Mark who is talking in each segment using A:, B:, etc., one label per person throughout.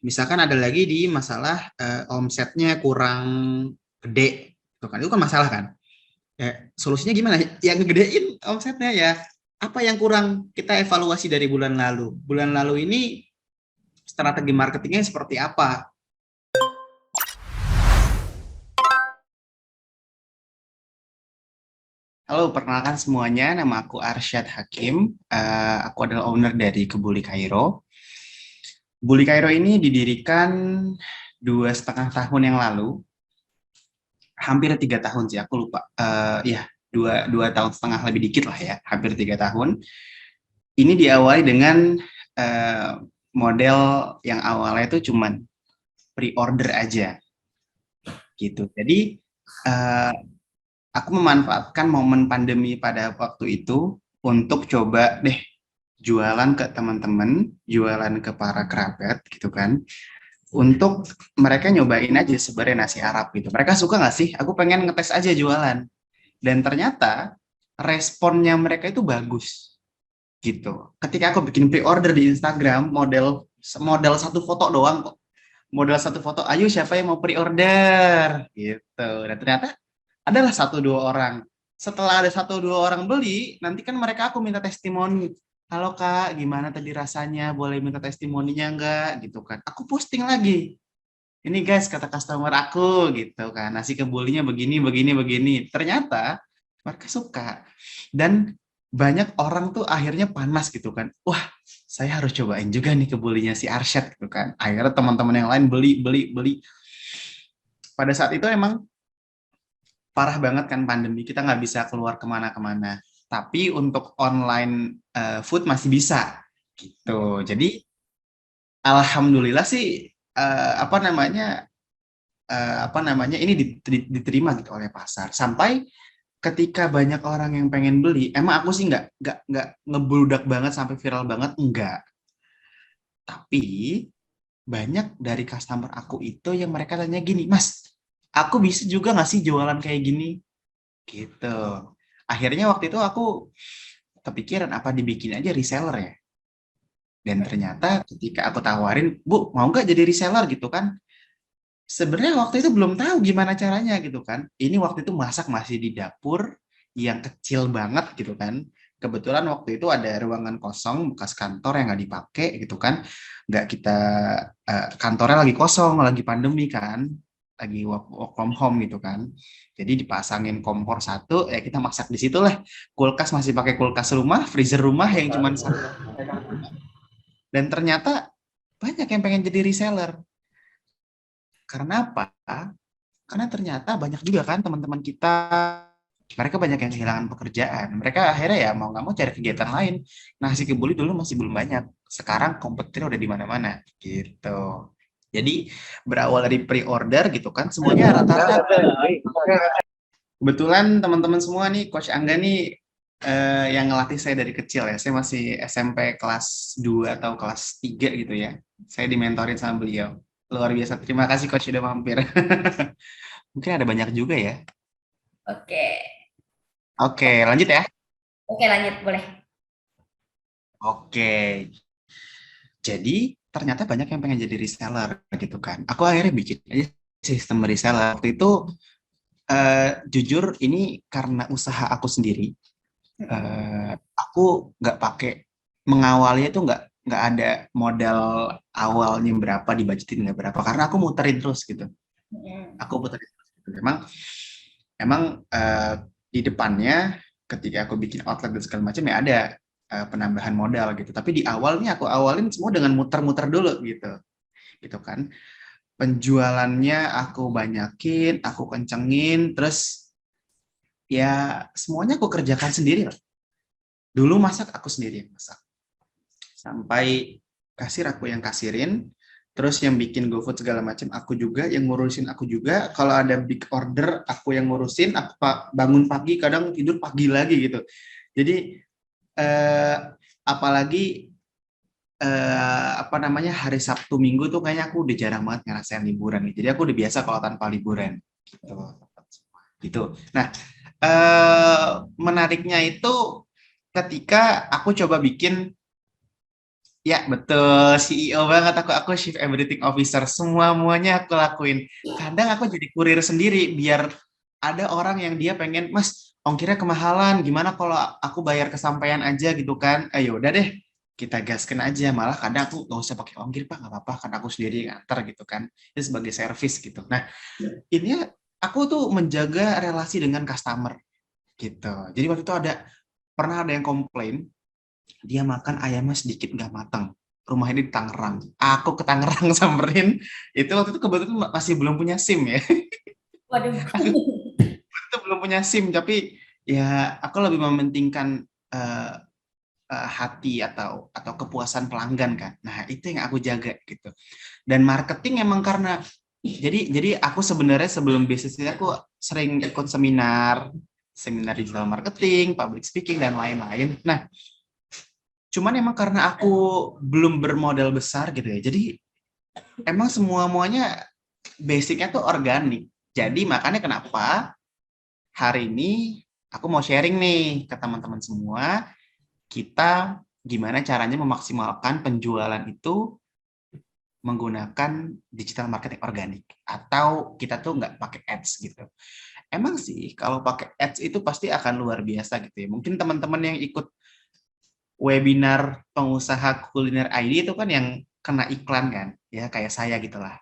A: Misalkan ada lagi di masalah omsetnya kurang gede, itu kan masalah kan. Solusinya gimana? Yang ngegedein omsetnya ya. Apa yang kurang kita evaluasi dari bulan lalu? Bulan lalu ini strategi marketingnya seperti apa? Halo, perkenalkan semuanya. Nama aku Arsyad Hakim. Aku adalah owner dari Kebuli Kairo. Kebuli Kairo ini didirikan 2,5 tahun yang lalu. Hampir 3 tahun sih, aku lupa. Ya, dua tahun setengah lebih dikit lah ya. Hampir 3 tahun. Ini diawali dengan eh, model yang awalnya itu cuman pre-order aja gitu. Jadi eh, aku memanfaatkan momen pandemi pada waktu itu untuk coba deh jualan ke teman-teman, jualan ke para kerabat gitu kan. Untuk mereka nyobain aja sebenarnya nasi Arab gitu. Mereka suka nggak sih? Aku pengen ngetes aja jualan. Dan ternyata responnya mereka itu bagus gitu. Ketika aku bikin pre-order di Instagram, model model satu foto doang kok. Model satu foto, ayo siapa yang mau pre-order gitu. Dan ternyata adalah satu dua orang. Setelah ada satu dua orang beli, nanti kan mereka aku minta testimoni. Halo Kak, gimana tadi rasanya? Boleh minta testimoninya enggak? Gitu kan. Aku posting lagi. Ini guys kata customer aku gitu kan. Nasi kebulinya begini, begini, begini. Ternyata mereka suka. Dan banyak orang tuh akhirnya panas gitu kan. Wah, saya harus cobain juga nih kebulinya si Arsyad gitu kan. Akhirnya teman-teman yang lain beli, beli, beli. Pada saat itu emang parah banget kan pandemi, kita nggak bisa keluar kemana-kemana. Tapi untuk online food masih bisa gitu. Jadi alhamdulillah sih apa namanya ini diterima gitu oleh pasar. Sampai ketika banyak orang yang pengen beli, emang aku sih nggak ngebludak banget sampai viral banget, enggak. Tapi banyak dari customer aku itu yang mereka tanya gini, Mas, aku bisa juga nggak sih jualan kayak gini? Gitu. Akhirnya waktu itu aku kepikiran apa dibikin aja reseller ya. Dan ternyata ketika aku tawarin, Bu, mau nggak jadi reseller gitu kan? Sebenarnya waktu itu belum tahu gimana caranya gitu kan. Ini waktu itu masak masih di dapur yang kecil banget gitu kan. Kebetulan waktu itu ada ruangan kosong bekas kantor yang nggak dipakai gitu kan. Nggak kita kantornya lagi kosong, lagi pandemi kan, lagi work from home gitu kan. Jadi dipasangin kompor satu, ya kita masak di situ lah. Kulkas masih pakai kulkas rumah, freezer rumah yang cuma satu. Dan ternyata banyak yang pengen jadi reseller. Karena apa? Karena ternyata banyak juga kan teman-teman kita, mereka banyak yang kehilangan pekerjaan. Mereka akhirnya ya mau nggak mau cari kegiatan lain. Nasi kebuli dulu masih belum banyak. Sekarang kompetitor udah di mana-mana gitu. Jadi berawal dari pre-order gitu kan, semuanya rata-rata. Kebetulan teman-teman semua nih, Coach Angga nih yang ngelatih saya dari kecil ya. Saya masih SMP kelas 2 atau kelas 3 gitu ya. Saya dimentorin sama beliau. Luar biasa. Terima kasih Coach sudah mampir. Mungkin ada banyak juga ya.
B: Oke,
A: Oke, lanjut ya.
B: oke lanjut boleh.
A: Oke, jadi ternyata banyak yang pengen jadi reseller gitu kan. Aku akhirnya bikin aja sistem reseller. Waktu itu jujur ini karena usaha aku sendiri. Aku nggak pakai mengawalnya itu nggak ada modal awalnya berapa dibudgetin nggak berapa karena aku muterin terus gitu. Aku muterin terus gitu. Emang di depannya ketika aku bikin outlet dan segala macam ya ada penambahan modal gitu. Tapi di awalnya aku awalin semua dengan muter-muter dulu gitu. Gitu kan. Penjualannya aku banyakin, aku kencengin, terus ya semuanya aku kerjakan sendiri lah. Dulu masak aku sendiri yang masak. Sampai kasir aku yang kasirin, terus yang bikin GoFood segala macam aku juga, yang ngurusin aku juga. Kalau ada big order aku yang ngurusin, aku bangun pagi, kadang tidur pagi lagi gitu. Jadi eh, apalagi apa namanya hari Sabtu Minggu tuh kayaknya aku udah jarang banget ngerasain liburan nih. Jadi aku udah biasa kalau tanpa liburan gitu. Gitu. Nah, menariknya itu ketika aku coba bikin Ya, betul. CEO banget aku Chief Everything Officer. Semua-muanya aku lakuin. Kadang aku jadi kurir sendiri biar ada orang yang dia pengen, Mas, ongkirnya kemahalan. Gimana kalau aku bayar kesampaian aja gitu kan? Ayo udah deh, kita gaskan aja. Malah kadang aku nggak usah pakai ongkir, Pak, nggak apa-apa. Kan aku sendiri yang nganter gitu kan. Itu sebagai service gitu. Nah, ini aku tuh menjaga relasi dengan customer gitu. Jadi waktu itu pernah ada yang komplain, dia makan ayamnya sedikit nggak matang. Rumah ini di Tangerang. Aku ke Tangerang samperin. Itu waktu itu kebetulan masih belum punya SIM ya.
B: Waduh.
A: Aku itu belum punya SIM, tapi ya aku lebih mementingkan eh, hati atau kepuasan pelanggan kan. Nah itu yang aku jaga gitu. Dan marketing emang karena jadi aku sebenarnya sebelum bisnis ini aku sering ikut seminar digital marketing, public speaking dan lain-lain. Nah, cuman emang karena aku belum bermodal besar gitu ya. Jadi emang semua-muanya basicnya tuh organik. Jadi makanya kenapa hari ini aku mau sharing nih ke teman-teman semua, kita gimana caranya memaksimalkan penjualan itu menggunakan digital marketing organik atau kita tuh nggak pakai ads gitu. Emang sih kalau pakai ads itu pasti akan luar biasa gitu ya. Mungkin teman-teman yang ikut webinar pengusaha kuliner ID itu kan yang kena iklan kan, ya kayak saya gitulah,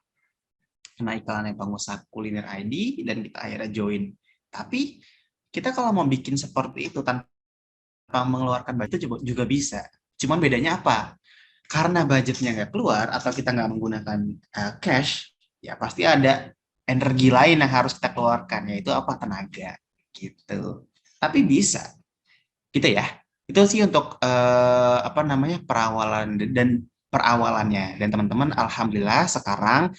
A: kena iklan yang pengusaha kuliner ID dan kita akhirnya join. Tapi kita kalau mau bikin seperti itu tanpa mengeluarkan budget juga bisa. Cuman bedanya apa? Karena budgetnya nggak keluar atau kita nggak menggunakan cash, ya pasti ada energi lain yang harus kita keluarkan, yaitu apa? Tenaga gitu. Tapi bisa gitu ya. Itu sih untuk apa namanya perawalannya. Dan teman-teman, alhamdulillah sekarang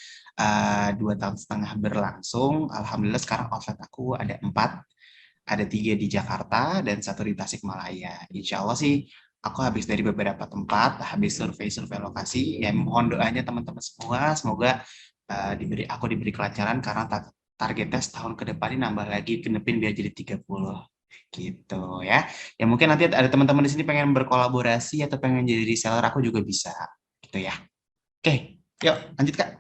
A: 2 tahun setengah berlangsung. Alhamdulillah sekarang outlet aku ada 4, ada 3 di Jakarta dan 1 di Tasikmalaya. Insya Allah sih aku habis dari beberapa tempat, habis survei-survei lokasi. Ya mohon doanya teman-teman semua, semoga aku diberi kelancaran karena targetnya setahun ke depan ini nambah lagi, genepin biar jadi 30 gitu ya. Ya mungkin nanti ada teman-teman di sini pengen berkolaborasi atau pengen jadi reseller, aku juga bisa gitu ya. Oke, yuk lanjut Kak.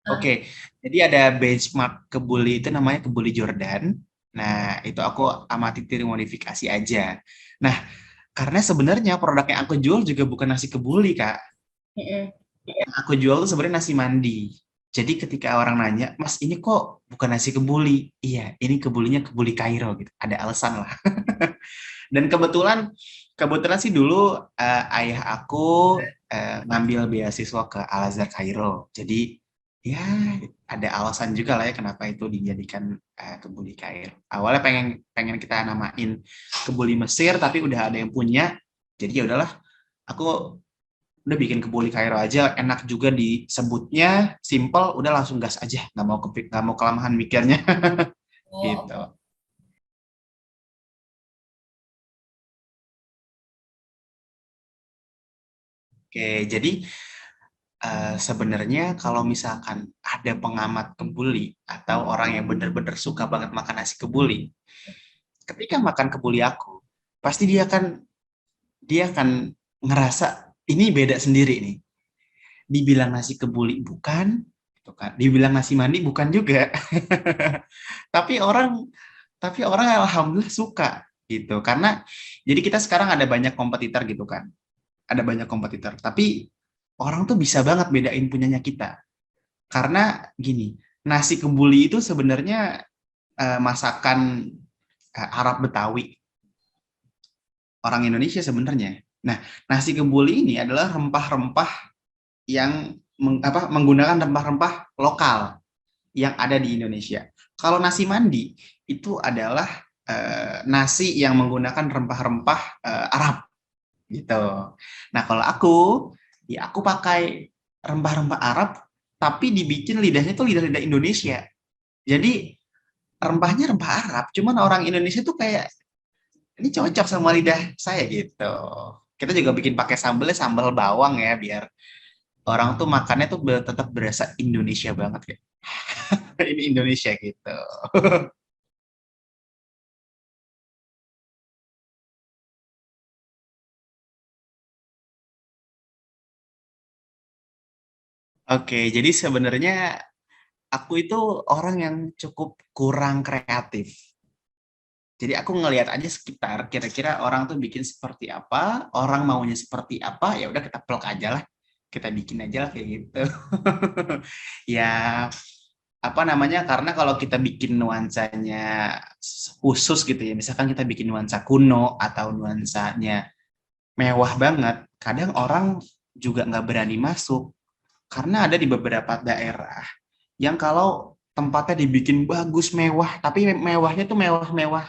B: Ah,
A: Oke, jadi ada benchmark kebuli itu namanya kebuli Jordan. Nah, itu aku amati tiru modifikasi aja. Nah, karena sebenarnya produk yang aku jual juga bukan nasi kebuli, Kak.
B: mm-mm.
A: Yang aku jual tuh sebenarnya nasi mandi. Jadi ketika orang nanya, Mas ini kok bukan nasi kebuli? Iya, ini kebulinya kebuli Kairo gitu. Ada alasan lah. Dan kebetulan sih dulu ayah aku ngambil beasiswa ke Al Azhar Kairo. Jadi ya ada alasan juga lah ya kenapa itu dijadikan kebuli Kairo. Awalnya pengen pengen kita namain kebuli Mesir, tapi udah ada yang punya. Jadi ya udahlah, aku udah bikin kebuli Kairo aja, enak juga disebutnya, simple, udah langsung gas aja, nggak mau kelamahan mikirnya
B: Oh,
A: gitu.
B: oke.
A: Oke, jadi sebenarnya kalau misalkan ada pengamat kebuli atau orang yang benar-benar suka banget makan nasi kebuli, ketika makan kebuli aku, pasti dia akan ngerasa ini beda sendiri nih. Dibilang nasi kebuli bukan, gitu kan. Dibilang nasi mandi bukan juga. Tapi orang tapi orang alhamdulillah suka gitu. Karena jadi kita sekarang ada banyak kompetitor gitu kan. Ada banyak kompetitor, tapi orang tuh bisa banget bedain punyanya kita. Karena gini, nasi kebuli itu sebenarnya masakan Arab Betawi, orang Indonesia sebenarnya. Nah, nasi kebuli ini adalah rempah-rempah yang menggunakan rempah-rempah lokal yang ada di Indonesia. Kalau nasi mandi itu adalah nasi yang menggunakan rempah-rempah Arab gitu. Nah, kalau ya aku pakai rempah-rempah Arab tapi dibikin lidahnya tuh lidah-lidah Indonesia. Jadi rempahnya rempah Arab, cuman orang Indonesia tuh kayak ini cocok sama lidah saya gitu. Kita juga bikin pakai sambelnya sambal bawang ya biar orang tuh makannya tuh tetap berasa Indonesia banget kayak ini Indonesia gitu. Oke, jadi sebenarnya aku itu orang yang cukup kurang kreatif. Jadi aku ngelihat aja sekitar, kira-kira orang tuh bikin seperti apa, orang maunya seperti apa, ya udah kita plok aja lah, kita bikin aja lah kayak gitu. Ya apa namanya? Karena kalau kita bikin nuansanya khusus gitu ya, misalkan kita bikin nuansa kuno atau nuansanya mewah banget, kadang orang juga nggak berani masuk karena ada di beberapa daerah yang kalau tempatnya dibikin bagus mewah, tapi mewahnya tuh mewah-mewah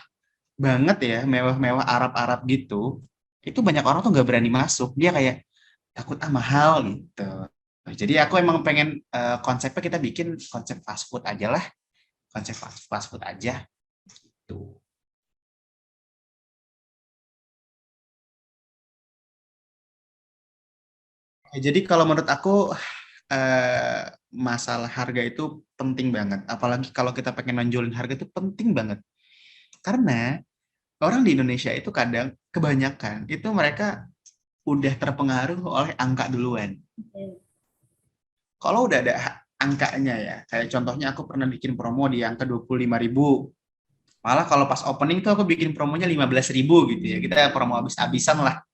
A: banget ya, mewah-mewah Arab-Arab gitu, itu banyak orang tuh nggak berani masuk, dia kayak takut mahal gitu. Jadi aku emang pengen konsepnya kita bikin konsep fast food aja lah, konsep fast food aja tuh. Jadi kalau menurut aku eh, masalah harga itu penting banget, apalagi kalau kita pengen nonjolin harga itu penting banget, karena orang di Indonesia itu kadang kebanyakan itu mereka udah terpengaruh oleh angka duluan.
B: Hmm.
A: Kalau udah ada angkanya ya, kayak contohnya aku pernah bikin promo di angka 25.000. Malah kalau pas opening tuh aku bikin promonya 15.000 gitu ya. Kita promo habis-habisan lah.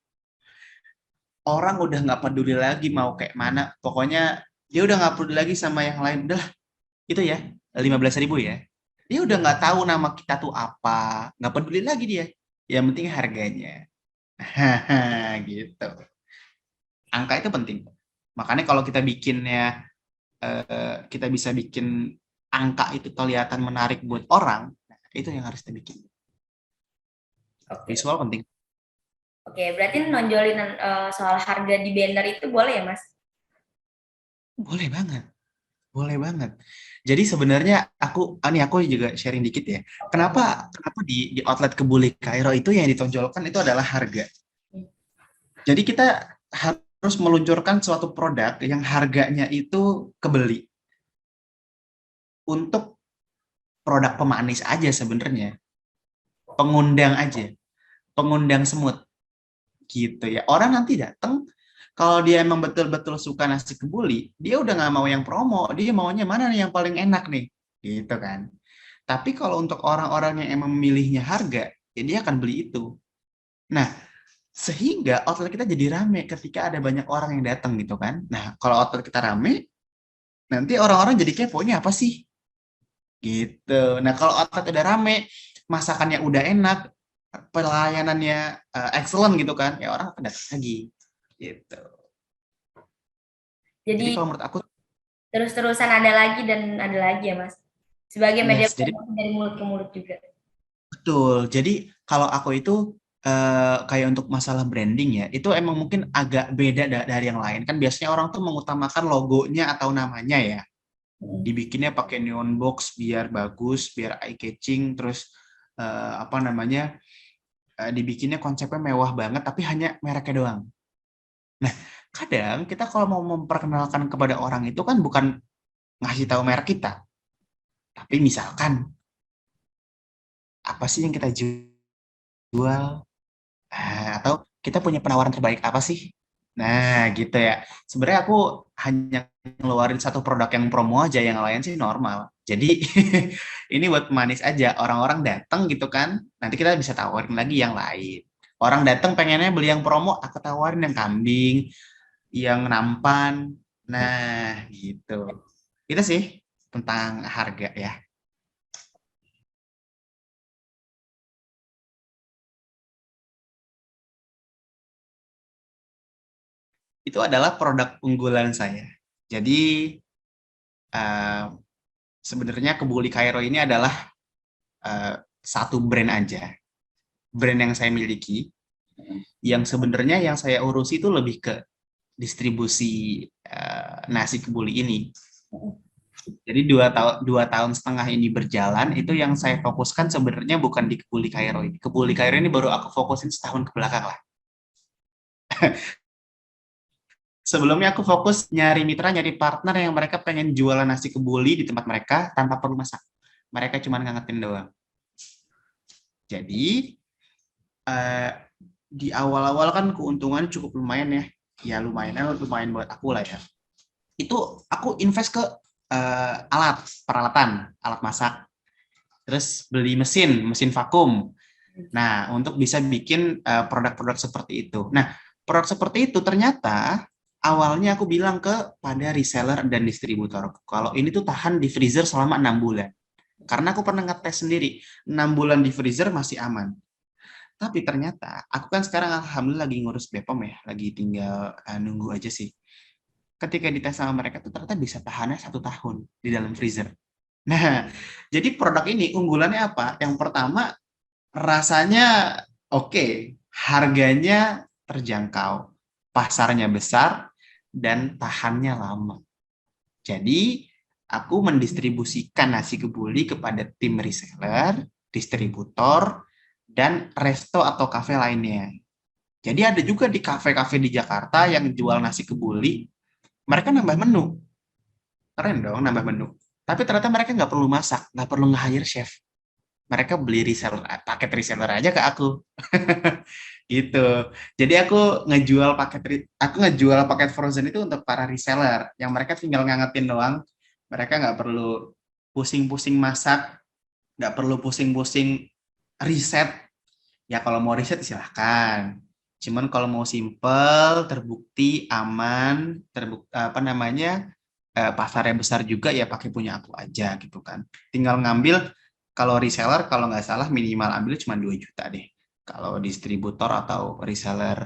A: Orang udah nggak peduli lagi mau kayak mana. Pokoknya dia udah nggak peduli lagi sama yang lain. Udah itu ya, 15.000 ya. Dia udah nggak tahu nama kita tuh apa. Nggak peduli lagi dia. Yang penting harganya. Haha, gitu. Angka itu penting. Makanya kalau kita bikinnya kita bisa bikin angka itu kelihatan menarik buat orang, nah, itu yang harus kita bikin.
B: Oke.
A: Visual penting.
B: Oke, berarti nonjolin soal harga di banner itu boleh ya, Mas?
A: Boleh banget, boleh banget. Jadi sebenarnya aku juga sharing dikit ya.
B: Oke.
A: Kenapa di outlet Kebuli Kairo itu yang ditonjolkan itu adalah harga. Jadi kita harus meluncurkan suatu produk yang harganya itu kebeli untuk produk pemanis aja sebenarnya, pengundang aja, pengundang semut gitu ya. Orang nanti datang kalau dia emang betul-betul suka nasi kebuli, dia udah nggak mau yang promo, dia maunya mana nih yang paling enak nih, gitu kan. Tapi kalau untuk orang-orang yang emang memilihnya harga, ya dia akan beli itu. Nah, sehingga outlet kita jadi rame ketika ada banyak orang yang datang gitu kan. Nah, kalau outlet kita rame, nanti orang-orang jadi kepo, ini apa sih? Gitu. Nah, kalau outlet udah rame, masakannya udah enak, pelayanannya excellent gitu kan, ya orang akan datang lagi. Gitu. Jadi
B: Jadi
A: kalau menurut aku,
B: terus-terusan ada lagi dan ada lagi ya, Mas. Sebagai media
A: yes, jadi
B: promosi dari mulut ke mulut juga.
A: betul. Jadi kalau aku itu kayak untuk masalah branding ya, itu emang mungkin agak beda dari yang lain. Kan biasanya orang tuh mengutamakan logonya atau namanya ya.
B: Hmm.
A: Dibikinnya pakai neon box biar bagus, biar eye catching, terus apa namanya, dibikinnya konsepnya mewah banget, tapi hanya mereknya doang. Nah, kadang kita kalau mau memperkenalkan kepada orang itu kan bukan ngasih tahu merek kita, tapi misalkan apa sih yang kita jual. Atau kita punya penawaran terbaik apa sih? Nah, gitu ya. Sebenarnya aku hanya ngeluarin satu produk yang promo aja, yang lain sih normal. Jadi ini buat manis aja. Orang-orang datang gitu kan, nanti kita bisa tawarin lagi yang lain. Orang datang pengennya beli yang promo, aku tawarin yang kambing, yang nampan. Nah, gitu. Itu sih tentang harga ya. Itu adalah produk unggulan saya. Jadi eh, sebenarnya Kebuli Kairo ini adalah satu brand aja, brand yang saya miliki, yang sebenarnya yang saya urusi itu lebih ke distribusi nasi kebuli ini. Jadi 2 tahun setengah ini berjalan, itu yang saya fokuskan sebenarnya bukan di Kebuli Kairo ini. Kebuli Kairo ini baru aku fokusin setahun ke belakang lah. Sebelumnya aku fokus nyari mitra, nyari partner yang mereka pengen jualan nasi kebuli di tempat mereka tanpa perlu masak. Mereka cuma ngangetin doang. Jadi eh, di awal-awal kan keuntungan cukup lumayan ya. Ya lumayan, lumayan buat aku lah ya. itu aku invest ke alat masak, terus beli mesin vakum. Nah, untuk bisa bikin produk-produk seperti itu. Nah, produk seperti itu ternyata awalnya aku bilang kepada reseller dan distributor, kalau ini tuh tahan di freezer selama 6 bulan. Karena aku pernah ngetes sendiri, 6 bulan di freezer masih aman. Tapi ternyata, aku kan sekarang alhamdulillah lagi ngurus BPOM ya, lagi tinggal nunggu aja sih. Ketika dites sama mereka tuh ternyata bisa tahannya 1 tahun di dalam freezer. Nah, jadi produk ini unggulannya apa? Yang pertama, rasanya oke, harganya terjangkau, pasarnya besar, dan tahannya lama. Jadi, aku mendistribusikan nasi kebuli kepada tim reseller, distributor, dan resto atau kafe lainnya. Jadi ada juga di kafe-kafe di Jakarta yang jual nasi kebuli, mereka nambah menu. Keren dong nambah menu. Tapi ternyata mereka nggak perlu masak, nggak perlu nge-hire chef. Mereka beli reseller, paket reseller aja ke aku. Gitu. Jadi aku ngejual paket frozen itu untuk para reseller yang mereka tinggal ngangetin doang. Mereka nggak perlu pusing-pusing masak, nggak perlu pusing-pusing riset. Ya kalau mau riset silahkan. Cuman kalau mau simple, terbukti, aman, apa namanya, pasarnya besar juga ya pakai punya aku aja gitu kan. Tinggal ngambil, kalau reseller kalau nggak salah minimal ambil cuma 2 juta deh. Kalau distributor atau reseller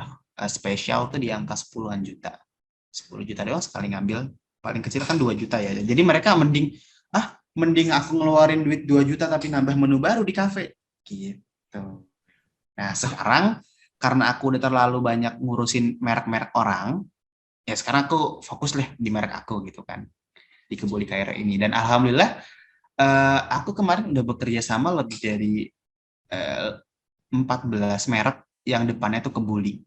A: spesial tuh di angka 10-an juta. 10 juta doang sekali ngambil. Paling kecil kan 2 juta ya. Jadi mereka mending aku ngeluarin duit 2 juta tapi nambah menu baru di kafe. Gitu. Nah, sekarang karena aku udah terlalu banyak ngurusin merek-merek orang, ya sekarang aku fokus deh di merek aku gitu kan, di Kebuli Kairo ini. Dan alhamdulillah aku kemarin udah bekerja sama lebih dari 14 merek yang depannya tuh Kebuli.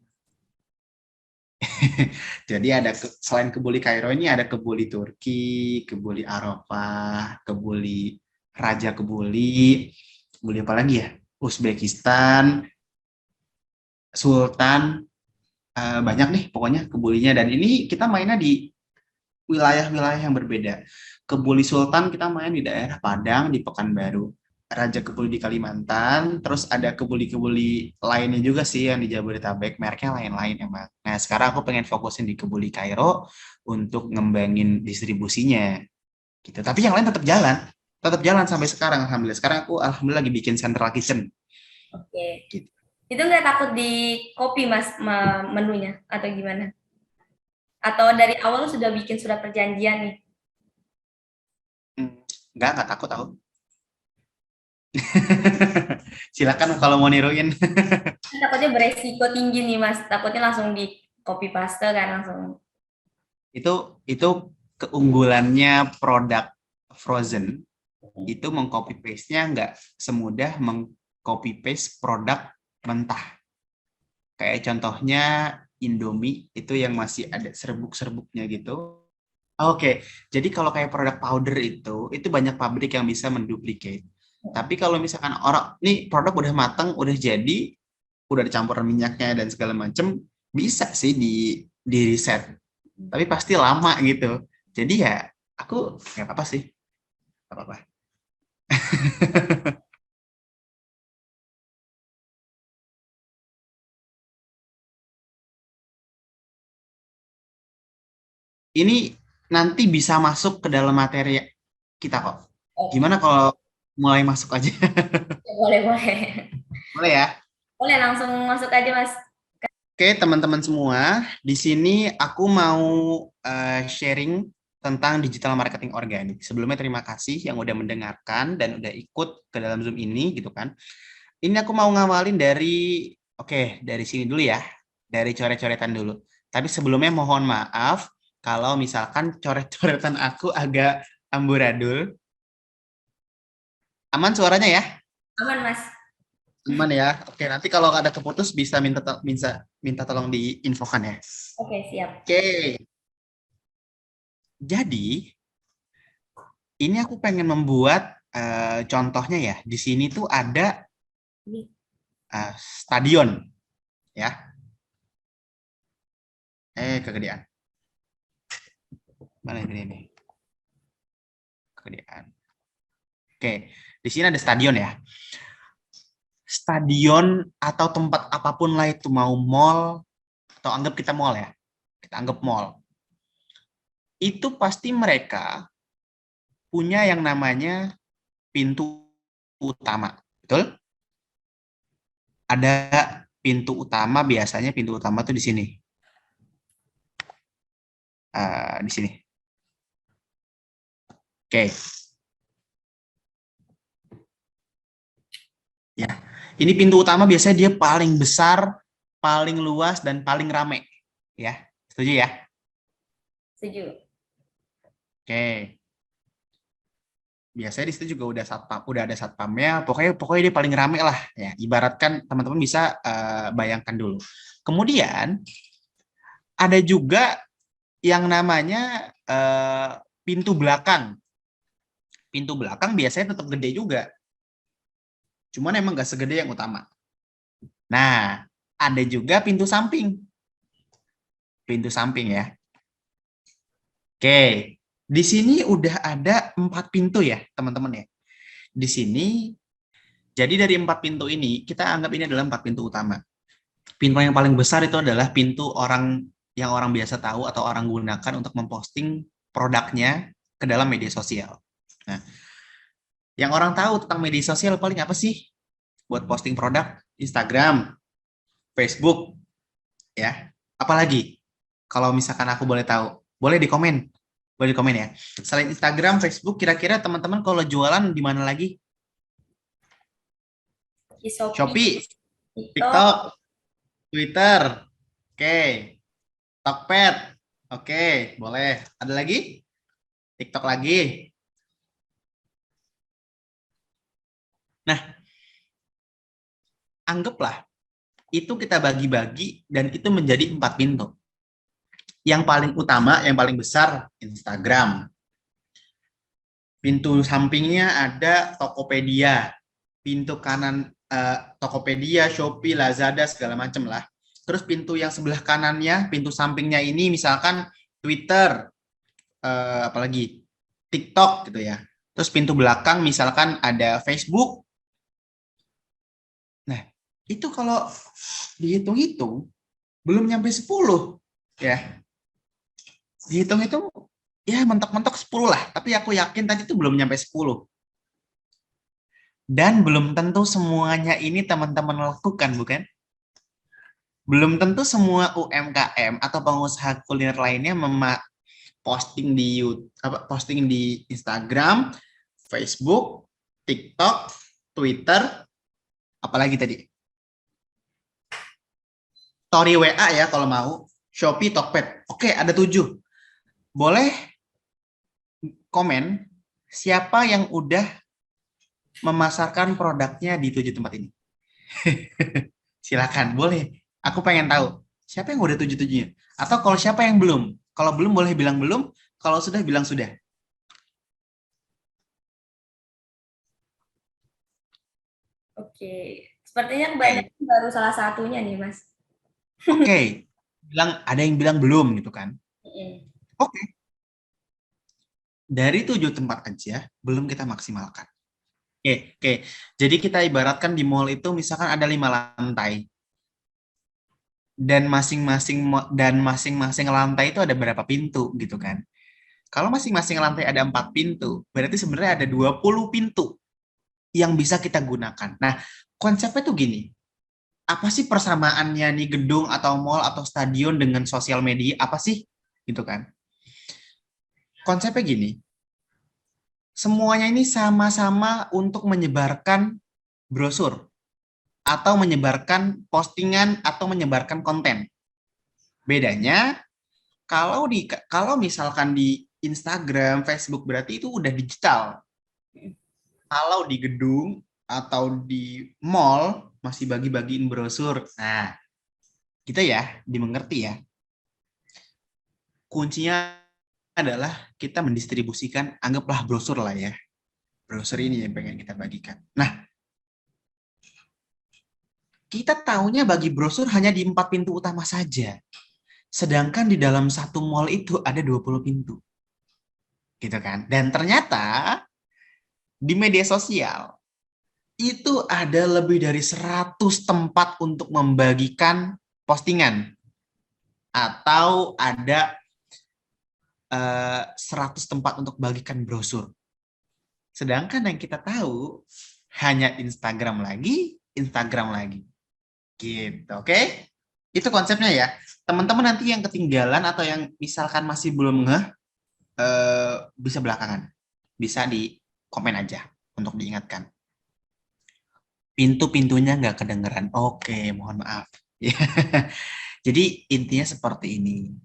A: Jadi ada selain Kebuli Kairo ini ada Kebuli Turki, Kebuli Arafah, Kebuli Raja Kebuli, Kebuli apa lagi ya? Uzbekistan, Sultan, banyak nih pokoknya kebulinya. Dan ini kita mainnya di wilayah-wilayah yang berbeda. Kebuli Sultan kita main di daerah Padang, di Pekanbaru. Raja Kebuli di Kalimantan, terus ada kebuli-kebuli lainnya juga sih yang di Jabodetabek, mereknya lain-lain emang. Nah, sekarang aku pengen fokusin di Kebuli Kairo untuk ngembangin distribusinya gitu. Tapi yang lain tetap jalan sampai sekarang alhamdulillah. Sekarang aku alhamdulillah lagi bikin central kitchen
B: Oke.
A: gitu.
B: Itu nggak takut di copy Mas menunya atau gimana? Atau dari awal sudah bikin surat perjanjian nih?
A: Hmm, nggak takut aku. Silakan kalau mau niruin.
B: Kan takutnya beresiko tinggi nih Mas, takutnya langsung di copy paste kan langsung.
A: Itu keunggulannya produk frozen, itu mengcopy paste-nya nggak semudah mengcopy paste produk mentah. Kayak contohnya Indomie itu yang masih ada serbuk-serbuknya gitu. Oke, jadi kalau kayak produk powder itu banyak pabrik yang bisa menduplicate. Tapi kalau misalkan orang, nih produk udah matang, udah jadi, udah dicampuran minyaknya dan segala macem, bisa sih di reset. Tapi pasti lama gitu. Jadi ya aku nggak apa-apa sih, nggak apa-apa. Ini nanti bisa masuk ke dalam materi kita kok.
B: Oke,
A: Gimana kalau mulai masuk aja?
B: boleh boleh.
A: Boleh ya?
B: Boleh langsung masuk aja Mas.
A: Oke, teman-teman semua, di sini aku mau sharing tentang digital marketing organik. Sebelumnya terima kasih yang udah mendengarkan dan udah ikut ke dalam Zoom ini gitu kan. Ini aku mau ngawalin dari sini dulu ya, dari coret-coretan dulu. Tapi sebelumnya mohon maaf kalau misalkan coret-coretan aku agak amburadul. Aman suaranya ya?
B: Aman Mas.
A: Aman ya. Oke, nanti kalau ada keputus bisa minta tolong diinfokan ya.
B: Oke, siap.
A: Oke, jadi ini aku pengen membuat contohnya ya. Di sini tuh ada
B: Ini.
A: stadion ya. Kegedean. Mana ini nih? Kegedean. Oke, di sini ada stadion ya. Stadion atau tempat apapun lah itu, mau mall atau anggap kita mall ya. Kita anggap mall. Itu pasti mereka punya yang namanya pintu utama. Betul? Ada pintu utama, biasanya pintu utama tuh di sini. Di sini. Oke. Ya. Ini pintu utama biasanya dia paling besar, paling luas, dan paling rame. Ya. Setuju ya?
B: Setuju.
A: Oke. Biasanya di situ juga udah ada satpamnya. Pokoknya dia paling rame lah. Ya. Ibaratkan teman-teman bisa bayangkan dulu. Kemudian ada juga yang namanya pintu belakang. Pintu belakang biasanya tetap gede juga. Cuman emang nggak segede yang utama. Nah, ada juga pintu samping. Pintu samping ya. Oke, di sini udah ada 4 pintu ya, teman-teman ya. Di sini, jadi dari 4 pintu ini, kita anggap ini adalah 4 pintu utama. Pintu yang paling besar itu adalah pintu yang orang biasa tahu atau orang gunakan untuk memposting produknya ke dalam media sosial. Nah, yang orang tahu tentang media sosial paling apa sih? Buat posting produk, Instagram, Facebook, ya. Apalagi? Kalau misalkan aku boleh tahu, boleh di komen. Boleh di komen ya. Selain Instagram, Facebook, kira-kira teman-teman kalau jualan di mana lagi?
B: Di Shopee,
A: Shopee,
B: TikTok,
A: TikTok, Twitter, oke. Tokped, oke, boleh. Ada lagi? TikTok lagi. Nah, anggaplah itu kita bagi-bagi dan itu menjadi 4 pintu. Yang paling utama, yang paling besar, Instagram. Pintu sampingnya ada Tokopedia. Pintu kanan Tokopedia, Shopee, Lazada, segala macam lah. Terus pintu yang sebelah kanannya, pintu sampingnya ini misalkan Twitter, apalagi TikTok gitu ya. Terus pintu belakang misalkan ada Facebook. Nah, itu kalau dihitung-hitung belum nyampe 10 ya. Dihitung-hitung ya mentok-mentok 10 lah, tapi aku yakin tadi itu belum nyampe 10. Dan belum tentu semuanya ini teman-teman lakukan, bukan? Belum tentu semua UMKM atau pengusaha kuliner lainnya posting di YouTube, posting di Instagram, Facebook, TikTok, Twitter, apalagi tadi. Story WA ya kalau mau, Shopee, Tokped. Oke, ada 7. Boleh komen siapa yang udah memasarkan produknya di 7 tempat ini. Silakan, boleh. Aku pengen tahu siapa yang udah 7-7-nya. Atau kalau siapa yang belum. Kalau belum boleh bilang belum, kalau sudah bilang sudah.
B: Oke, sepertinya kebanyakan baru salah satunya nih, Mas.
A: Oke. Ada yang bilang belum gitu kan. Oke. Dari 7 tempat aja belum kita maksimalkan. Oke. Jadi kita ibaratkan di mall itu misalkan ada 5 lantai. Dan masing-masing lantai itu ada berapa pintu gitu kan. Kalau masing-masing lantai ada 4 pintu, berarti sebenarnya ada 20 pintu yang bisa kita gunakan. Nah, konsepnya tuh gini. Apa sih persamaannya nih gedung atau mall atau stadion dengan sosial media? Apa sih? Gitu kan. Konsepnya gini. Semuanya ini sama-sama untuk menyebarkan brosur atau menyebarkan postingan atau menyebarkan konten. Bedanya kalau misalkan di Instagram, Facebook berarti itu udah digital. Kalau di gedung atau di mall masih bagi-bagiin brosur. Nah, gitu ya, dimengerti ya. Kuncinya adalah kita mendistribusikan, anggaplah brosur lah ya. Brosur ini yang pengen kita bagikan. Nah, kita tahunya bagi brosur hanya di 4 pintu utama saja. Sedangkan di dalam satu mall itu ada 20 pintu. gitu kan. Dan ternyata di media sosial itu ada lebih dari 100 tempat untuk membagikan postingan atau ada 100 tempat untuk bagikan brosur. Sedangkan yang kita tahu hanya Instagram lagi, Instagram lagi. Gitu, oke? Itu konsepnya ya. Teman-teman nanti yang ketinggalan atau yang misalkan masih belum ngeh, bisa belakangan. Bisa di komen aja untuk diingatkan. Pintu-pintunya nggak kedengeran. Oke, mohon maaf. Jadi intinya seperti ini.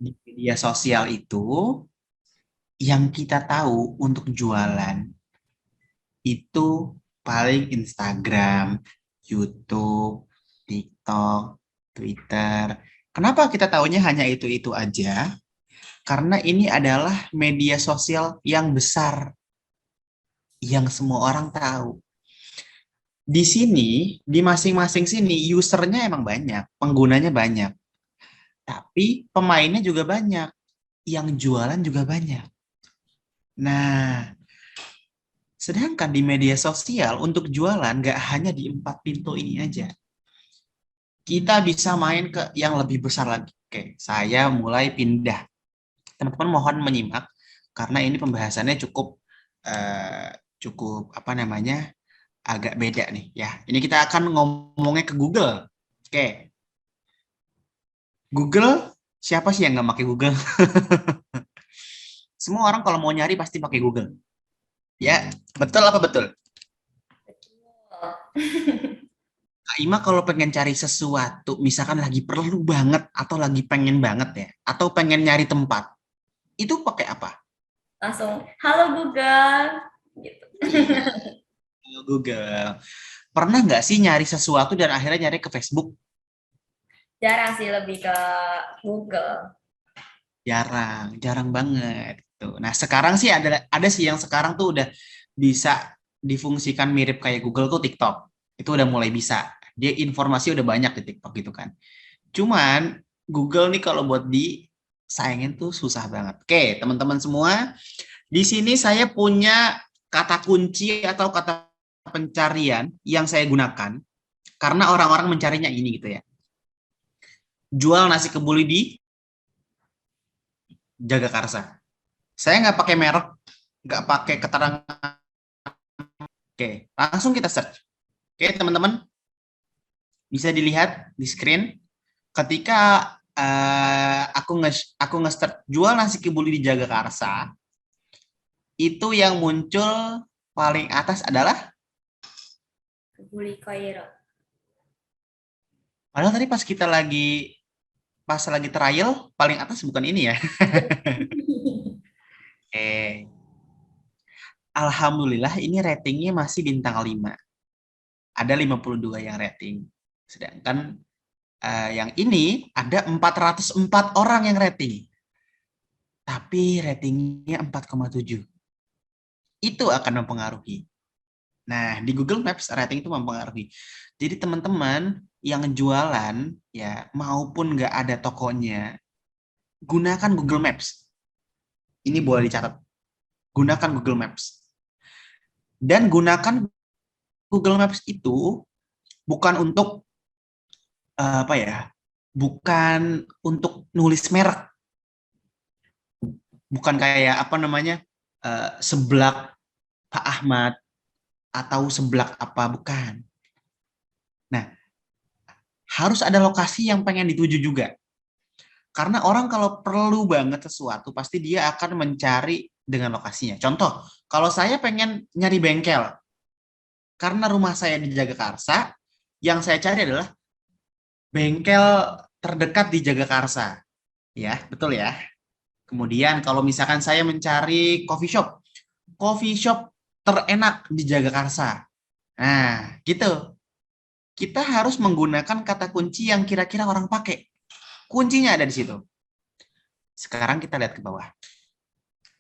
A: Di media sosial itu yang kita tahu untuk jualan itu paling Instagram, YouTube, TikTok, Twitter. Kenapa kita tahunya hanya itu-itu aja? Karena ini adalah media sosial yang besar, yang semua orang tahu. Di sini, di masing-masing sini, usernya emang banyak, penggunanya banyak. Tapi pemainnya juga banyak, yang jualan juga banyak. Nah, sedangkan di media sosial untuk jualan nggak hanya di 4 pintu ini aja. Kita bisa main ke yang lebih besar lagi. Oke, saya mulai pindah. Teman-teman mohon menyimak karena ini pembahasannya cukup cukup apa namanya agak beda nih ya. Ini kita akan ngomongnya ke Google. Oke, Google siapa sih yang nggak pakai Google? Semua orang kalau mau nyari pasti pakai Google. Ya, betul apa betul? Kak Ima kalau pengen cari sesuatu, misalkan lagi perlu banget atau lagi pengen banget ya, atau pengen nyari tempat, itu pakai apa?
B: Langsung, halo Google, gitu.
A: Google. Pernah nggak sih nyari sesuatu dan akhirnya nyari ke Facebook?
B: Jarang sih, lebih ke Google.
A: Jarang, jarang banget. Tuh. Nah sekarang sih ada sih yang sekarang tuh udah bisa difungsikan mirip kayak Google tuh TikTok. Itu udah mulai bisa. Dia informasi udah banyak di TikTok gitu kan. Cuman Google nih kalau buat disayangin tuh susah banget. Oke, teman-teman semua, di sini saya punya kata kunci atau kata pencarian yang saya gunakan karena orang-orang mencarinya ini gitu ya. Jual nasi kebuli di Jagakarsa. Saya nggak pakai merek, nggak pakai keterangan. Oke, langsung kita search. Oke, teman-teman, bisa dilihat di screen. Ketika aku nge-start jual nasi kebuli di Jagakarsa, itu yang muncul paling atas adalah,
B: Kebuli Kairo.
A: padahal tadi pas lagi trial, paling atas bukan ini ya. Alhamdulillah ini ratingnya masih bintang 5. Ada 52 yang rating. Sedangkan yang ini ada 404 orang yang rating. Tapi ratingnya 4,7. Itu akan mempengaruhi. Nah, di Google Maps rating itu mempengaruhi. Jadi teman-teman yang jualan ya maupun nggak ada tokonya, gunakan Google Maps. Ini boleh dicatat. Gunakan Google Maps. Dan gunakan Google Maps itu bukan untuk apa ya? Bukan untuk nulis merek. Bukan kayak apa namanya? Seblak Pak Ahmad atau seblak apa, bukan. Nah, harus ada lokasi yang pengen dituju juga. Karena orang kalau perlu banget sesuatu, pasti dia akan mencari dengan lokasinya. Contoh, kalau saya pengen nyari bengkel, karena rumah saya di Jagakarsa, yang saya cari adalah bengkel terdekat di Jagakarsa. Ya, betul ya. Kemudian kalau misalkan saya mencari coffee shop terenak di Jagakarsa. Nah, gitu. Kita harus menggunakan kata kunci yang kira-kira orang pakai. Kuncinya ada di situ. Sekarang kita lihat ke bawah.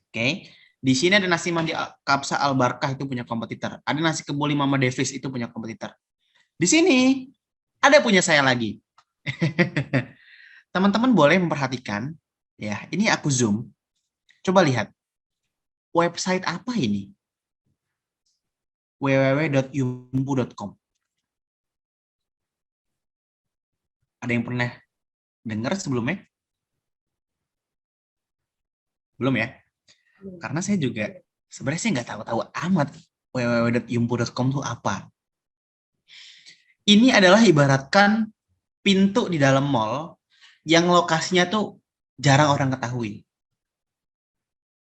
A: Oke. Di sini ada nasi mandi Kapsa Al Barkah, itu punya kompetitor. Ada nasi kebuli Mama Davis, itu punya kompetitor. Di sini ada punya saya lagi. Teman-teman boleh memperhatikan, ya. Ini aku zoom. Coba lihat. website apa ini? www.yumpu.com. Ada yang pernah dengar sebelumnya? Belum ya? Karena saya juga sebenarnya saya nggak tahu-tahu amat www.yumpu.com itu apa. Ini adalah ibaratkan pintu di dalam mall yang lokasinya tuh jarang orang ketahui.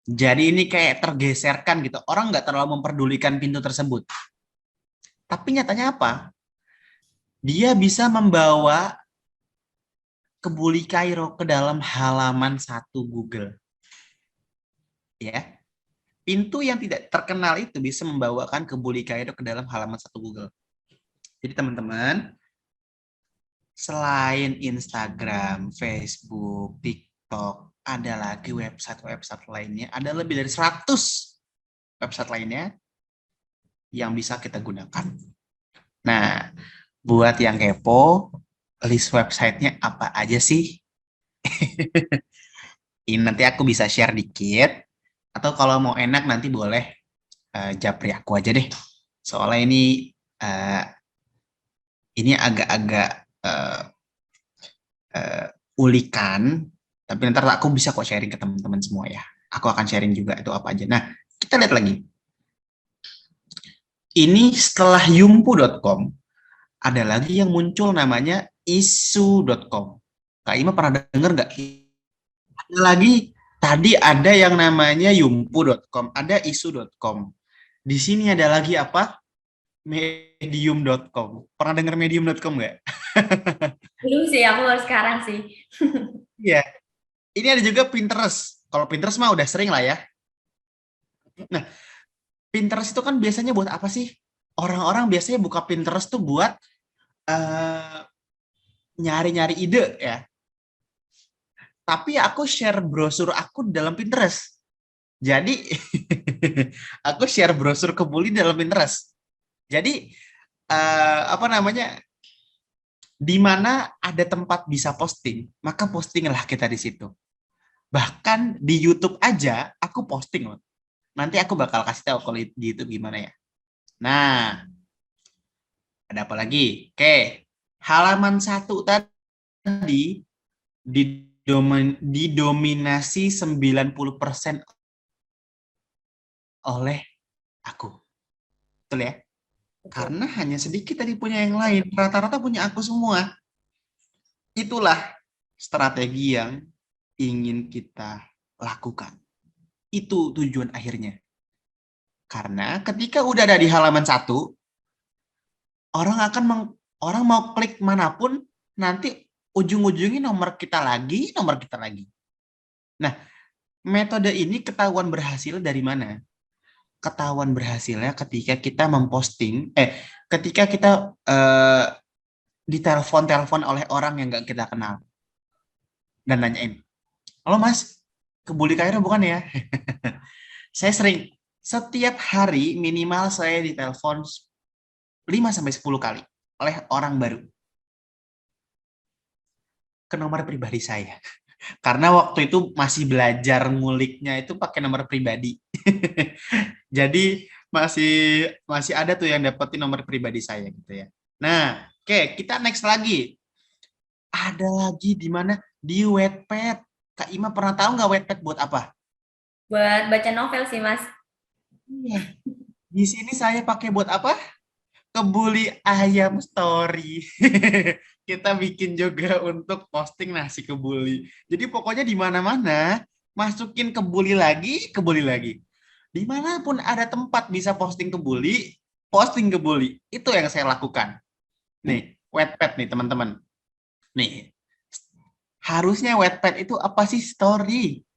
A: Jadi ini kayak tergeserkan gitu. Orang nggak terlalu memperdulikan pintu tersebut. Tapi nyatanya apa? Dia bisa membawa Kebuli Kairo ke dalam halaman satu Google. Ya, pintu yang tidak terkenal itu bisa membawakan Kebuli Kairo ke dalam halaman satu Google. Jadi teman-teman, selain Instagram, Facebook, TikTok, ada lagi website-website lainnya. Ada lebih dari 100 website lainnya yang bisa kita gunakan. Nah, buat yang kepo, list websitenya apa aja sih? Ini nanti aku bisa share dikit. Atau kalau mau enak nanti boleh japri aku aja deh. Soalnya uh, ini agak-agak ulikan, tapi nanti aku bisa kok sharing ke teman-teman semua ya. Aku akan sharing juga itu apa aja. Nah, kita lihat lagi. Ini setelah yumpu.com, ada lagi yang muncul namanya isu.com. Kak Ima pernah denger nggak? Ada lagi, tadi ada yang namanya yumpu.com, ada isu.com. Di sini ada lagi apa? Medium.com. Pernah denger medium.com nggak?
B: Belum sih, aku baru sekarang sih.
A: Iya. Ini ada juga Pinterest. Kalau Pinterest mah udah sering lah ya. Nah, Pinterest itu kan biasanya buat apa sih? Orang-orang biasanya buka Pinterest tuh buat uh, nyari-nyari ide ya. Tapi aku share brosur aku dalam Pinterest. Jadi aku share brosur Kebuli dalam Pinterest. Jadi apa namanya? Di mana ada tempat bisa posting, maka postinglah kita di situ. Bahkan di YouTube aja aku posting loh. Nanti aku bakal kasih tahu kalau di YouTube gimana ya. Nah, ada apa lagi? Oke, halaman satu tadi didominasi 90% oleh aku. Betul ya?
B: Betul.
A: Karena hanya sedikit tadi punya yang lain. Rata-rata punya aku semua. Itulah strategi yang ingin kita lakukan. Itu tujuan akhirnya. Karena ketika udah ada di halaman satu, orang akan orang mau klik manapun, nanti ujung-ujungnya nomor kita lagi, nomor kita lagi. Nah, metode ini ketahuan berhasil dari mana? Ketahuan berhasilnya ketika kita memposting, ketika kita ditelepon-telepon oleh orang yang nggak kita kenal dan nanyain, halo mas, Kebuli Kairo bukan ya? Saya sering, setiap hari minimal saya ditelepon 5-10 kali oleh orang baru ke nomor pribadi saya. Karena waktu itu masih belajar nguliknya itu pakai nomor pribadi. Jadi masih masih ada tuh yang dapetin nomor pribadi saya gitu ya. Nah, oke, kita next lagi. Ada lagi di mana? Di Wattpad. Kak Ima pernah tahu nggak Wattpad buat apa?
B: Buat baca novel sih, Mas.
A: Iya. Di sini saya pakai buat apa? Kebuli ayam story. Kita bikin juga untuk posting nasi kebuli. Jadi pokoknya di mana-mana masukin kebuli lagi, kebuli lagi. Dimanapun ada tempat bisa posting kebuli. Itu yang saya lakukan. Nih, Wattpad nih teman-teman. Nih, harusnya Wattpad itu apa sih? Story.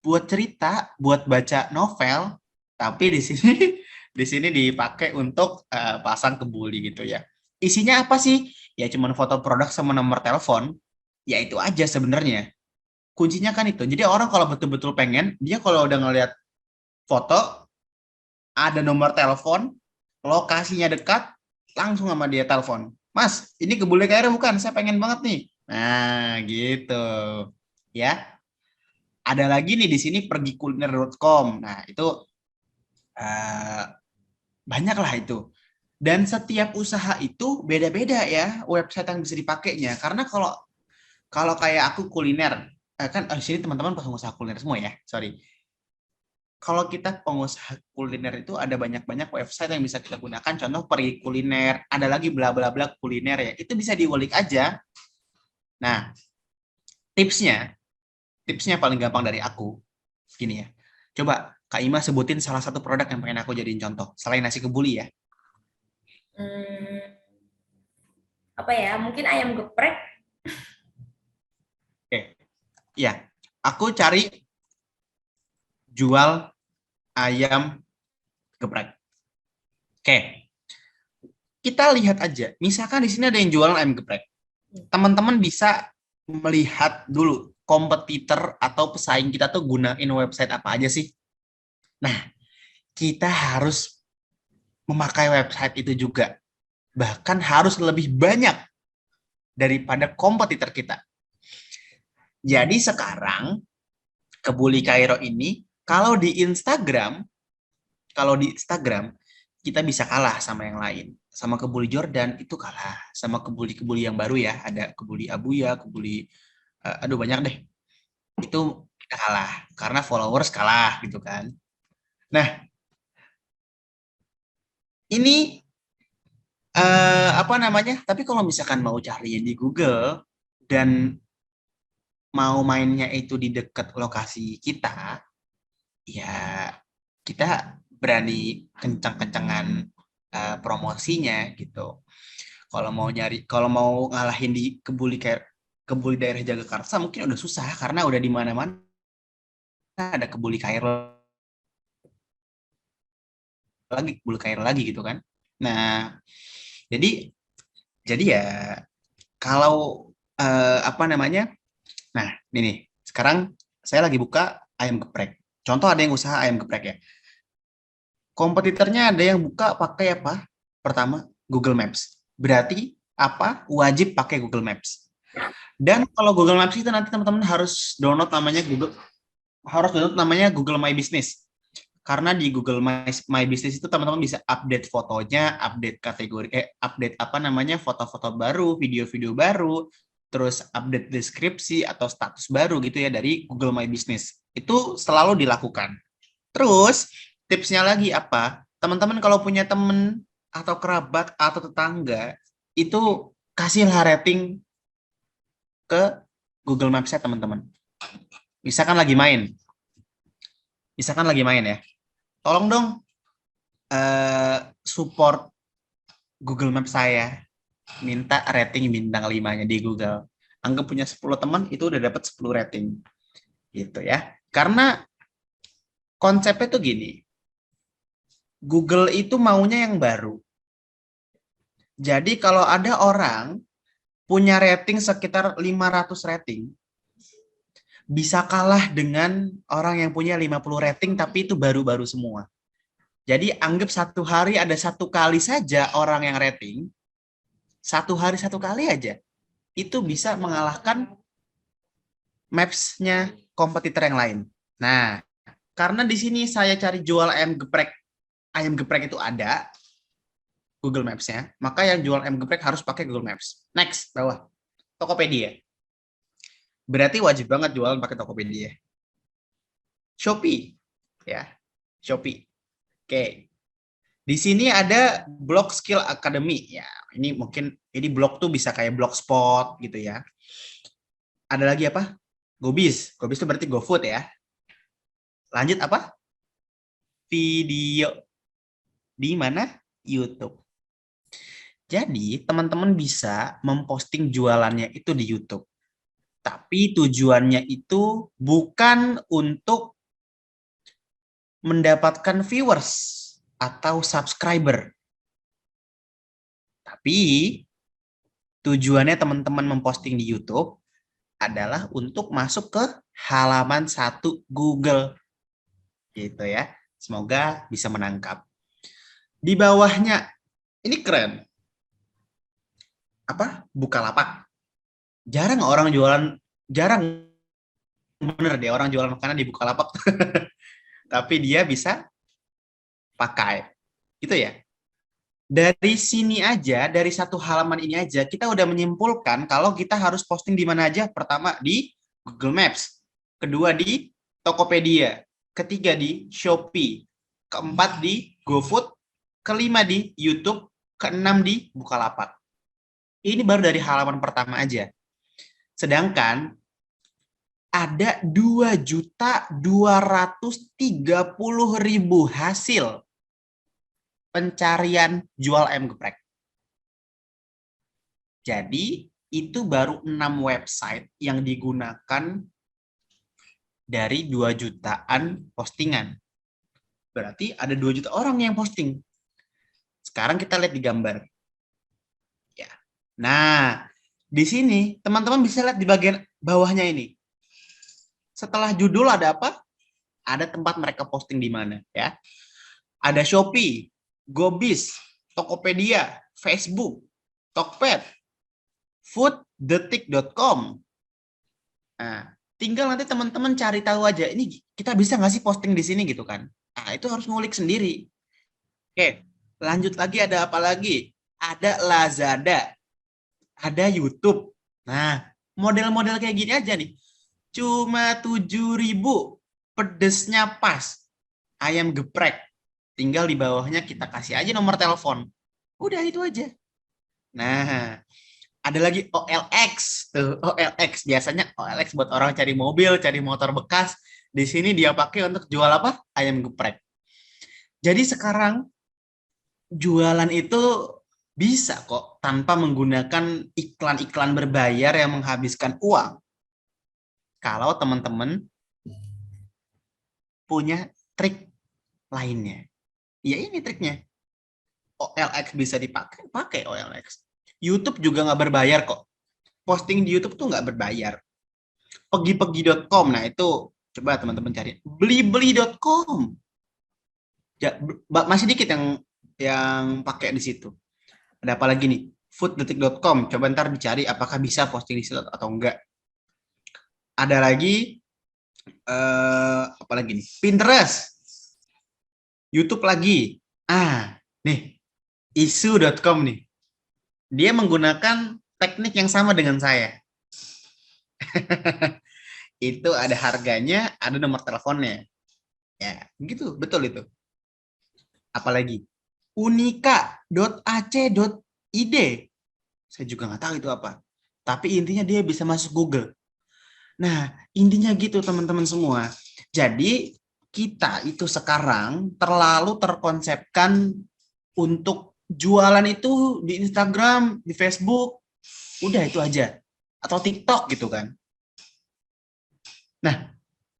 A: Buat cerita, buat baca novel, tapi di sini di sini dipakai untuk pasang kebuli gitu ya. Isinya apa sih? Ya cuma foto produk sama nomor telepon. Ya itu aja sebenarnya. Kuncinya kan itu. Jadi orang kalau betul-betul pengen, dia kalau udah ngeliat foto, ada nomor telepon, lokasinya dekat, langsung sama dia telepon. Mas, ini Kebuli Kairo bukan? Saya pengen banget nih. Nah, gitu. Ya. Ada lagi nih di sini pergikuliner.com. Nah, itu banyak lah itu. Dan setiap usaha itu beda-beda ya website yang bisa dipakainya. Karena kalau kalau kayak aku kuliner, kan di sini teman-teman pengusaha kuliner semua ya, sorry. Kalau kita pengusaha kuliner itu ada banyak-banyak website yang bisa kita gunakan. Contoh pergi kuliner, ada lagi bla bla bla kuliner ya. Itu bisa diulik aja. Nah, tipsnya, tipsnya paling gampang dari aku, gini ya. Coba Kak Ima sebutin salah satu produk yang pengen aku jadiin contoh, selain nasi kebuli ya.
B: Hmm, apa ya? Mungkin ayam geprek.
A: Oke, ya. Aku cari jual ayam geprek. Oke, kita lihat aja. Misalkan di sini ada yang jualan ayam geprek. Teman-teman bisa melihat dulu kompetitor atau pesaing kita tuh gunain website apa aja sih. Nah, kita harus memakai website itu juga. Bahkan harus lebih banyak daripada kompetitor kita. Jadi sekarang Kebuli Kairo ini kalau di Instagram kita bisa kalah sama yang lain. Sama Kebuli Jordan itu kalah, sama kebuli-kebuli yang baru ya, ada Kebuli Abuya, Kebuli aduh banyak deh. Itu kita kalah karena followers kalah gitu kan. Nah, ini apa namanya? Tapi kalau misalkan mau cari di Google dan mau mainnya itu di dekat lokasi kita, ya kita berani kencang-kencangan promosinya gitu. Kalau mau ngalahin di kebuli daerah Jagakarsa mungkin udah susah karena udah di mana-mana ada kebuli Kairo lagi gitu kan. Nah, jadi jadi ya kalau apa namanya? Nah, ini nih. Sekarang saya lagi buka ayam geprek. Contoh ada yang usaha ayam geprek ya. Kompetitornya ada yang buka pakai apa? Pertama, Google Maps. Berarti apa? Wajib pakai Google Maps. Dan kalau Google Maps itu nanti teman-teman harus download namanya Google My Business. Karena di Google My Business itu teman-teman bisa update fotonya, update kategori, update apa namanya, foto-foto baru, video-video baru, terus update deskripsi atau status baru gitu ya dari Google My Business. Itu selalu dilakukan. Terus tipsnya lagi apa? Teman-teman kalau punya teman atau kerabat atau tetangga itu kasihlah rating ke Google Maps-nya teman-teman. Misalkan lagi main, ya. Tolong dong support Google Maps saya. Minta rating bintang 5-nya di Google. Anggap punya 10 teman itu udah dapat 10 rating. Gitu ya. Karena konsepnya tuh gini. Google itu maunya yang baru. Jadi kalau ada orang punya rating sekitar 500 rating, bisa kalah dengan orang yang punya 50 rating tapi itu baru-baru semua. Jadi anggap satu hari ada satu kali saja orang yang rating, satu hari satu kali aja, itu bisa mengalahkan maps-nya kompetitor yang lain. Nah, karena di sini saya cari jual ayam geprek itu ada Google Maps-nya, maka yang jual ayam geprek harus pakai Google Maps. Next, bawah. Tokopedia. Berarti wajib banget jualan pakai Tokopedia. Shopee. Ya, Shopee. Oke. Di sini ada blog skill academy. Ya, ini mungkin ini blog tuh bisa kayak blogspot gitu ya. Ada lagi apa? Gobis. Gobis itu berarti GoFood ya. Lanjut apa? Video di mana? YouTube. Jadi, teman-teman bisa memposting jualannya itu di YouTube. Tapi tujuannya itu bukan untuk mendapatkan viewers atau subscriber. Tapi tujuannya teman-teman memposting di YouTube adalah untuk masuk ke halaman 1 Google. Gitu ya. Semoga bisa menangkap. Di bawahnya, ini keren. Apa? Bukalapak. Jarang bener deh orang jualan makanan di Bukalapak, tapi dia bisa pakai. Itu ya. Dari sini aja, dari satu halaman ini aja, kita udah menyimpulkan kalau kita harus posting di mana aja. Pertama di Google Maps, kedua di Tokopedia, ketiga di Shopee, keempat di GoFood, kelima di YouTube, keenam di Bukalapak. Ini baru dari halaman pertama aja. Sedangkan ada 2.230.000 hasil pencarian jual ayam geprek. Jadi itu baru 6 website yang digunakan dari 2 jutaan postingan. Berarti ada 2 juta orang yang posting. Sekarang kita lihat di gambar. Ya. Nah, di sini teman-teman bisa lihat di bagian bawahnya ini. Setelah judul ada apa? Ada tempat mereka posting di mana, ya. Ada Shopee, Gobis, Tokopedia, Facebook, Tokped, fooddetik.com. Nah, tinggal nanti teman-teman cari tahu aja, ini kita bisa nggak sih posting di sini gitu kan. Nah, itu harus ngulik sendiri. Oke, lanjut lagi ada apa lagi? Ada Lazada, ada YouTube. Nah, model-model kayak gini aja nih. Cuma 7.000, pedesnya pas. Ayam geprek. Tinggal di bawahnya kita kasih aja nomor telepon. Udah itu aja. Nah, ada lagi OLX. Tuh, OLX. Biasanya OLX buat orang cari mobil, cari motor bekas. Di sini dia pakai untuk jual apa? Ayam geprek. Jadi sekarang jualan itu bisa kok tanpa menggunakan iklan-iklan berbayar yang menghabiskan uang. Kalau teman-teman punya trik lainnya. Ya ini triknya. OLX bisa dipakai, pakai OLX. YouTube juga nggak berbayar kok. Posting di YouTube tuh nggak berbayar. Pergi-pergi.com, nah itu coba teman-teman cari. Beli-beli.com. Ya, masih dikit yang pakai di situ. Ada apa lagi nih? Fooddetik.com. Coba ntar dicari apakah bisa posting di situ atau enggak. Ada lagi apa lagi nih? Pinterest. YouTube lagi. Nih, isu.com nih. Dia menggunakan teknik yang sama dengan saya. Itu ada harganya, ada nomor teleponnya. Ya, gitu, betul itu. Apalagi unika.ac.id. Saya juga nggak tahu itu apa. Tapi intinya dia bisa masuk Google. Nah, intinya gitu teman-teman semua. Jadi, kita itu sekarang terlalu terkonsepkan untuk jualan itu di Instagram, di Facebook, udah itu aja. Atau TikTok gitu kan. Nah,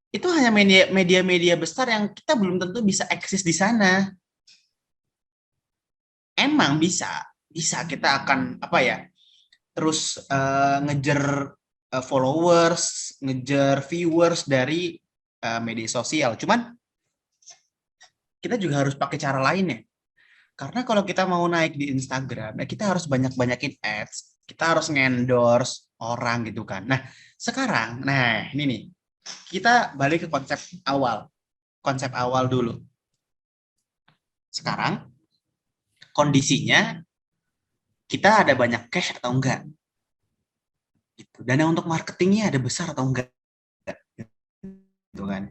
A: itu hanya media-media besar yang kita belum tentu bisa eksis di sana. Emang bisa kita akan apa ya? Terus ngejar followers, ngejar viewers dari media sosial. Cuman kita juga harus pakai cara lainnya. Karena kalau kita mau naik di Instagram, ya kita harus banyak-banyakin ads, kita harus ngendorse orang gitu kan. Nah, sekarang, ini nih, kita balik ke konsep awal dulu. Sekarang, kondisinya kita ada banyak cash atau enggak? Gitu. Dana untuk marketingnya ada besar atau enggak? Gitu kan.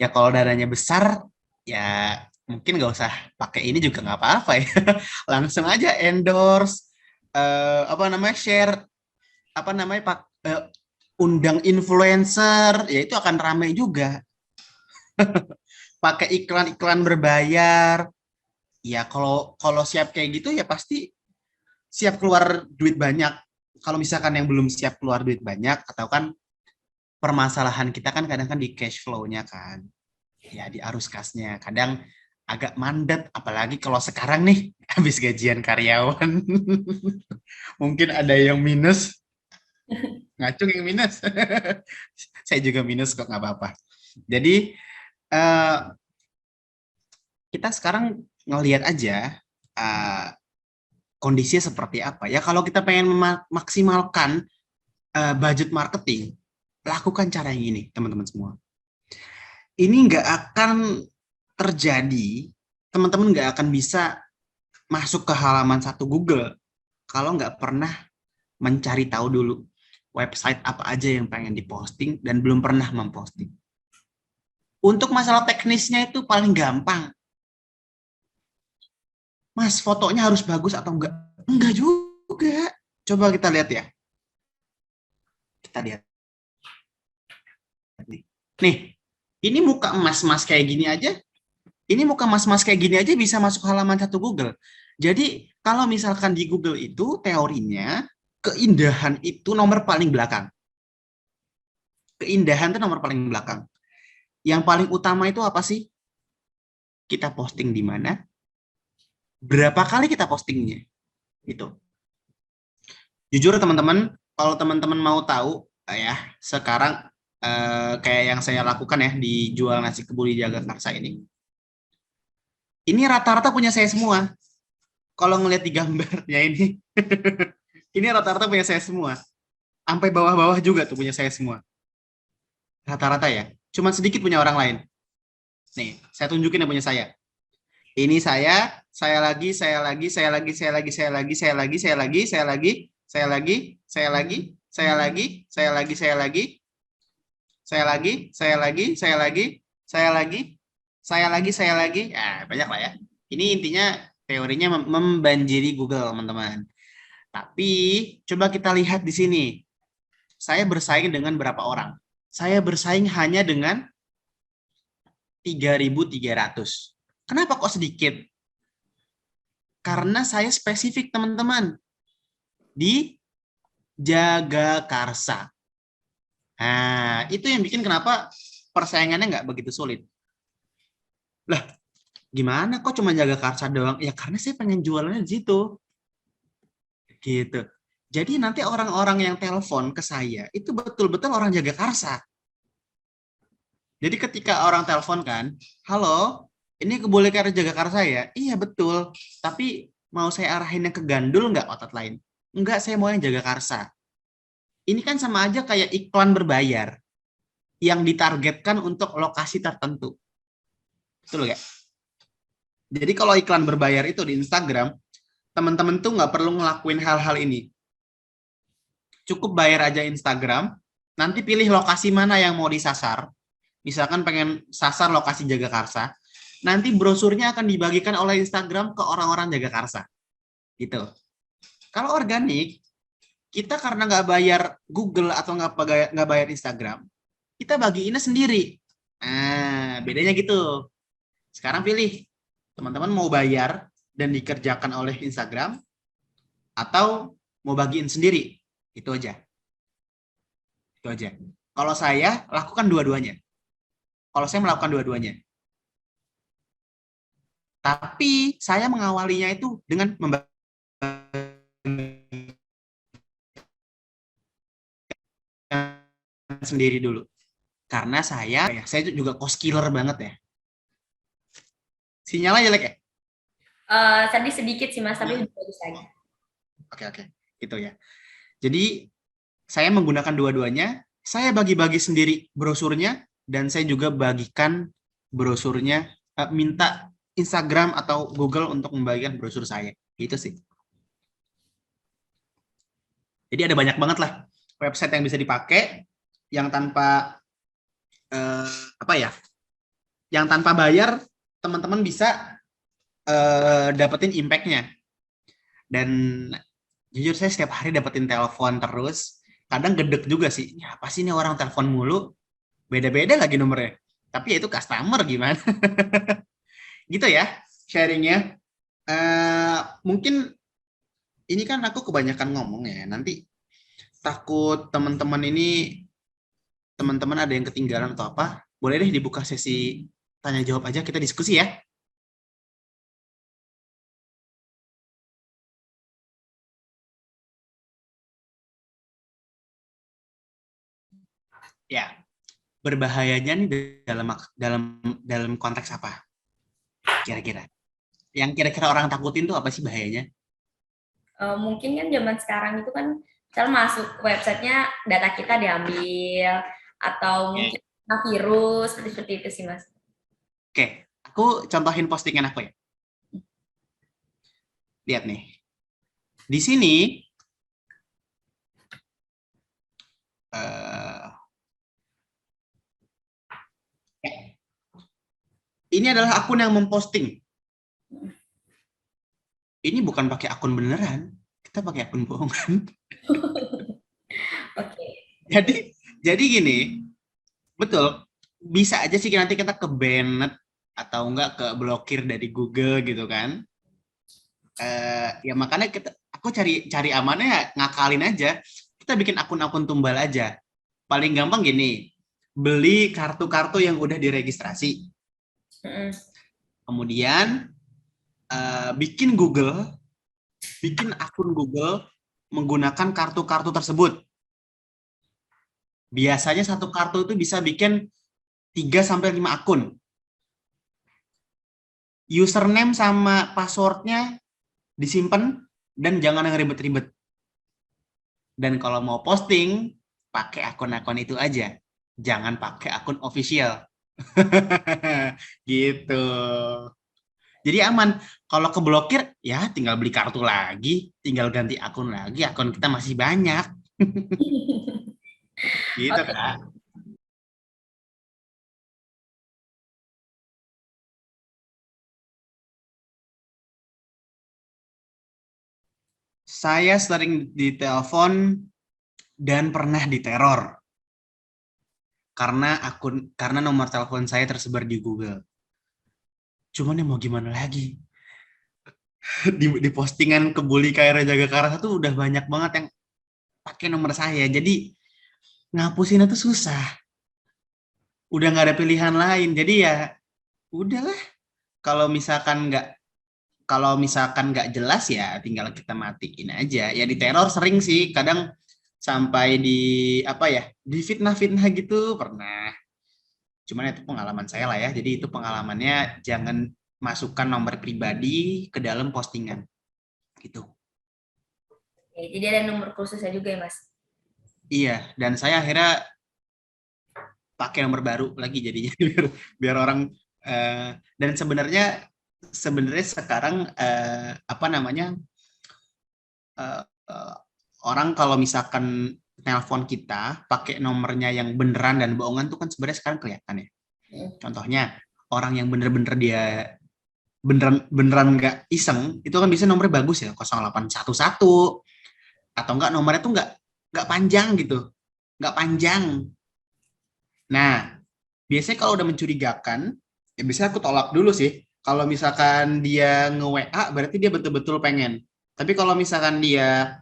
A: Ya kalau dananya besar, ya mungkin nggak usah pakai ini juga nggak apa-apa ya. Langsung aja endorse, share, undang influencer, ya itu akan ramai juga. Pakai iklan-iklan berbayar, ya kalau siap kayak gitu ya pasti siap keluar duit banyak. Kalau misalkan yang belum siap keluar duit banyak, atau kan permasalahan kita kan kadang kan di cash flow-nya kan, ya di arus kasnya kadang agak mandat, apalagi kalau sekarang nih habis gajian karyawan. Mungkin ada yang minus, ngacung yang minus. Saya juga minus kok, nggak apa-apa. Jadi kita sekarang ngelihat aja kondisinya seperti apa ya. Kalau kita pengen memaksimalkan budget marketing, lakukan cara yang ini, teman-teman semua. Ini nggak akan terjadi, teman-teman nggak akan bisa masuk ke halaman satu Google kalau nggak pernah mencari tahu dulu website apa aja yang pengen diposting dan belum pernah memposting. Untuk masalah teknisnya itu paling gampang. Mas, fotonya harus bagus atau enggak? Enggak juga. Coba kita lihat ya. Kita lihat. Nih, ini muka emas-emas kayak gini aja. Ini muka emas-emas kayak gini aja bisa masuk halaman satu Google. Jadi, kalau misalkan di Google itu teorinya, keindahan itu nomor paling belakang. Keindahan itu nomor paling belakang. Yang paling utama itu apa sih? Kita posting di mana? Berapa kali kita postingnya? Itu. Jujur teman-teman, kalau teman-teman mau tahu, ya sekarang kayak yang saya lakukan ya di jual nasi kebuli Jagakarsa ini. Ini rata-rata punya saya semua. Kalau ngelihat di gambarnya ini, ini rata-rata punya saya semua. Sampai bawah-bawah juga tuh punya saya semua. Rata-rata ya. Cuma sedikit punya orang lain. Nih, saya tunjukin yang punya saya. Ini saya lagi, saya lagi, saya lagi, saya lagi, saya lagi, saya lagi, saya lagi, saya lagi, saya lagi, saya lagi, saya lagi, saya lagi, saya lagi, saya lagi, saya lagi, saya lagi, saya lagi, saya lagi, saya lagi, ya banyak lah ya. Ini intinya teorinya membanjiri Google, teman-teman. Tapi coba kita lihat di sini. Saya bersaing dengan berapa orang? Saya bersaing hanya dengan 3.300. Kenapa kok sedikit? Karena saya spesifik, teman-teman. Di Jagakarsa. Nah, itu yang bikin kenapa persaingannya nggak begitu sulit. Lah, gimana kok cuma Jagakarsa doang? Ya karena saya pengen jualannya di situ. Gitu. Jadi nanti orang-orang yang telepon ke saya itu betul-betul orang Jagakarsa. Jadi ketika orang telepon kan, halo, ini boleh ke Jagakarsa ya? Iya betul, tapi mau saya arahinnya ke Gandul nggak otot lain? Enggak, saya mau yang Jagakarsa. Ini kan sama aja kayak iklan berbayar yang ditargetkan untuk lokasi tertentu. Betul nggak? Jadi kalau iklan berbayar itu di Instagram, teman-teman tuh nggak perlu ngelakuin hal-hal ini. Cukup bayar aja Instagram, nanti pilih lokasi mana yang mau disasar. Misalkan pengen sasar lokasi Jagakarsa, nanti brosurnya akan dibagikan oleh Instagram ke orang-orang Jagakarsa. Gitu. Kalau organik, kita karena nggak bayar Google atau nggak bayar Instagram, kita bagiinnya sendiri. Nah, bedanya gitu. Sekarang pilih, teman-teman mau bayar dan dikerjakan oleh Instagram, atau mau bagiin sendiri. Itu aja. Itu aja. Kalau saya, lakukan dua-duanya. Kalau saya melakukan dua-duanya. Tapi saya mengawalinya itu dengan membagi sendiri dulu. Karena saya juga cost killer banget ya. Sinyalnya jelek ya?
B: Tadi sedikit sih Mas, tapi lebih bagus lagi.
A: Oke. Gitu ya. Jadi saya menggunakan dua-duanya. Saya bagi-bagi sendiri brosurnya dan saya juga bagikan brosurnya, minta Instagram atau Google untuk membagikan brosur saya. Gitu sih. Jadi ada banyak banget lah website yang bisa dipakai yang tanpa apa ya? Yang tanpa bayar teman-teman bisa dapetin impact-nya. Dan jujur saya setiap hari dapetin telepon terus. Kadang gedek juga sih. Ya, apa sih ini orang telepon mulu? Beda-beda lagi nomornya. Tapi ya itu customer gimana? Gitu ya sharingnya. Mungkin ini kan aku kebanyakan ngomong ya. Nanti takut teman-teman ada yang ketinggalan atau apa. Boleh deh dibuka sesi tanya jawab aja, kita diskusi ya. Ya, berbahayanya nih dalam dalam dalam konteks apa? Kira-kira. Yang kira-kira orang takutin tuh apa sih bahayanya?
B: Mungkin kan zaman sekarang itu kan, misalnya masuk websitenya data kita diambil, atau
A: Oke.
B: mungkin kena virus seperti itu sih Mas.
A: Oke, aku contohin postingan aku ya. Lihat nih. Di sini eh, ini adalah akun yang memposting. Ini bukan pakai akun beneran, kita pakai akun bohongan.
B: Oke.
A: Jadi jadi gini, betul. Bisa aja sih nanti kita ke banned atau enggak ke blokir dari Google gitu kan. Ya makanya aku cari cari amannya ya ngakalin aja. Kita bikin akun-akun tumbal aja. Paling gampang gini, beli kartu-kartu yang udah diregistrasi.
B: Mm-mm.
A: Kemudian bikin akun Google menggunakan kartu-kartu tersebut. Biasanya satu kartu itu bisa bikin 3 sampai 5 akun. Username sama passwordnya disimpan dan jangan yang ribet-ribet. Dan kalau mau posting, pakai akun-akun itu aja. Jangan pakai akun official. Gitu. Jadi aman. Kalau keblokir, ya tinggal beli kartu lagi, tinggal ganti akun lagi, akun kita masih banyak. Gitu,
B: Oke.
A: Kak. Saya sering ditelepon dan pernah diteror karena nomor telepon saya tersebar di Google. Cuman ya mau gimana lagi? Di postingan Kebuli Kaira Jagakarsa tuh udah banyak banget yang pakai nomor saya. Jadi ngapusin itu susah. Udah nggak ada pilihan lain. Jadi ya udahlah. Kalau misalkan nggak kalau misalkan nggak jelas ya tinggal kita matiin aja. Ya di teror sering sih. Kadang sampai di apa ya di fitnah-fitnah gitu pernah. Cuman itu pengalaman saya lah ya. Jadi itu pengalamannya jangan masukkan nomor pribadi ke dalam postingan gitu.
B: Oke, jadi ada nomor khususnya juga ya Mas.
A: Iya, dan saya akhirnya pakai nomor baru lagi jadinya biar orang dan sebenarnya sebenarnya sekarang apa namanya eh, eh, orang kalau misalkan telepon kita pakai nomornya yang beneran dan bohongan tuh kan sebenarnya sekarang kelihatan ya. Contohnya orang yang bener-bener dia beneran beneran nggak iseng itu kan bisa nomornya bagus ya 0811 atau enggak nomornya tuh nggak panjang gitu, nggak panjang. Nah, biasanya kalau udah mencurigakan, ya biasanya aku tolak dulu sih. Kalau misalkan dia nge-WA, berarti dia betul-betul pengen. Tapi kalau misalkan dia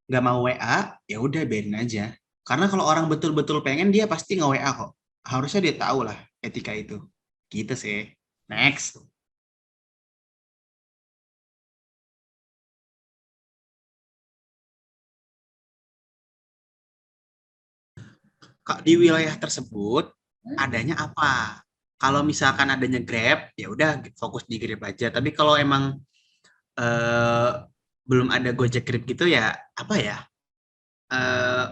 A: nggak mau WA, ya udah biarin aja. Karena kalau orang betul-betul pengen, dia pasti nge-WA kok. Harusnya dia tahu lah etika itu. Gitu sih. Next. Kak, di wilayah tersebut adanya apa? Kalau misalkan adanya Grab, ya udah fokus di Grab aja. Tapi kalau emang eh, belum ada Gojek Grab gitu ya apa ya? eh,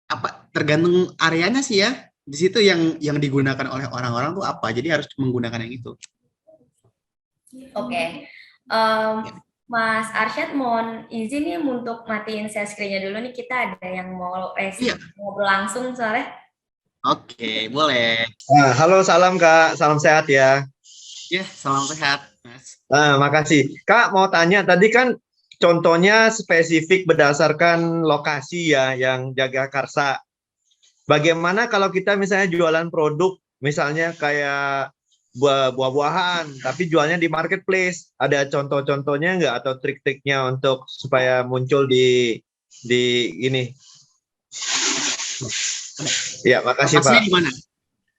A: apa tergantung areanya sih ya. Di situ yang digunakan oleh orang-orang tuh apa. Jadi harus menggunakan yang itu.
B: Oke. Em,
A: Ya.
B: Mas Arsyad mohon izin nih untuk matiin share screen-nya dulu nih, kita ada yang mau
A: Iya.
B: ngobrol langsung soalnya.
A: Oke, boleh.
C: Nah, halo, salam Kak, salam sehat ya.
A: Ya, salam sehat, Mas.
C: Makasih. Kak, mau tanya, tadi kan contohnya spesifik berdasarkan lokasi ya, yang Jagakarsa. Bagaimana kalau kita misalnya jualan produk, misalnya kayak buah-buahan, tapi jualnya di marketplace. Ada contoh-contohnya nggak atau trik-triknya untuk supaya muncul di ini? Ya, makasih
A: Lokasinya
C: Pak.
A: di mana?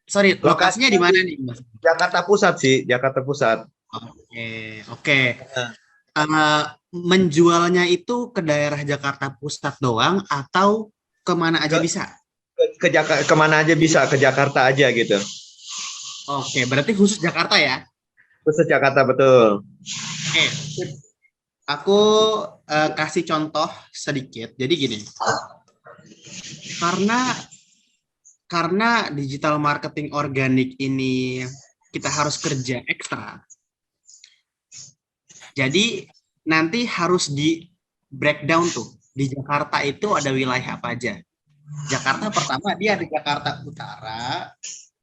A: Sorry, lokasinya di
C: Lokasinya
A: mana
C: di
A: nih, Mas?
C: Jakarta Pusat sih, Jakarta Pusat.
A: Oke, oke. Menjualnya itu ke daerah Jakarta Pusat doang atau kemana aja
C: Ke
A: bisa?
C: ke Jakarta, kemana aja bisa, ke Jakarta aja gitu.
A: Oke, berarti khusus Jakarta ya?
C: Khusus Jakarta betul.
A: Oke, aku kasih contoh sedikit. Jadi gini, karena karena digital marketing organik ini kita harus kerja ekstra, jadi nanti harus di breakdown tuh. Di Jakarta itu ada wilayah apa aja. Jakarta pertama dia ada Jakarta Utara,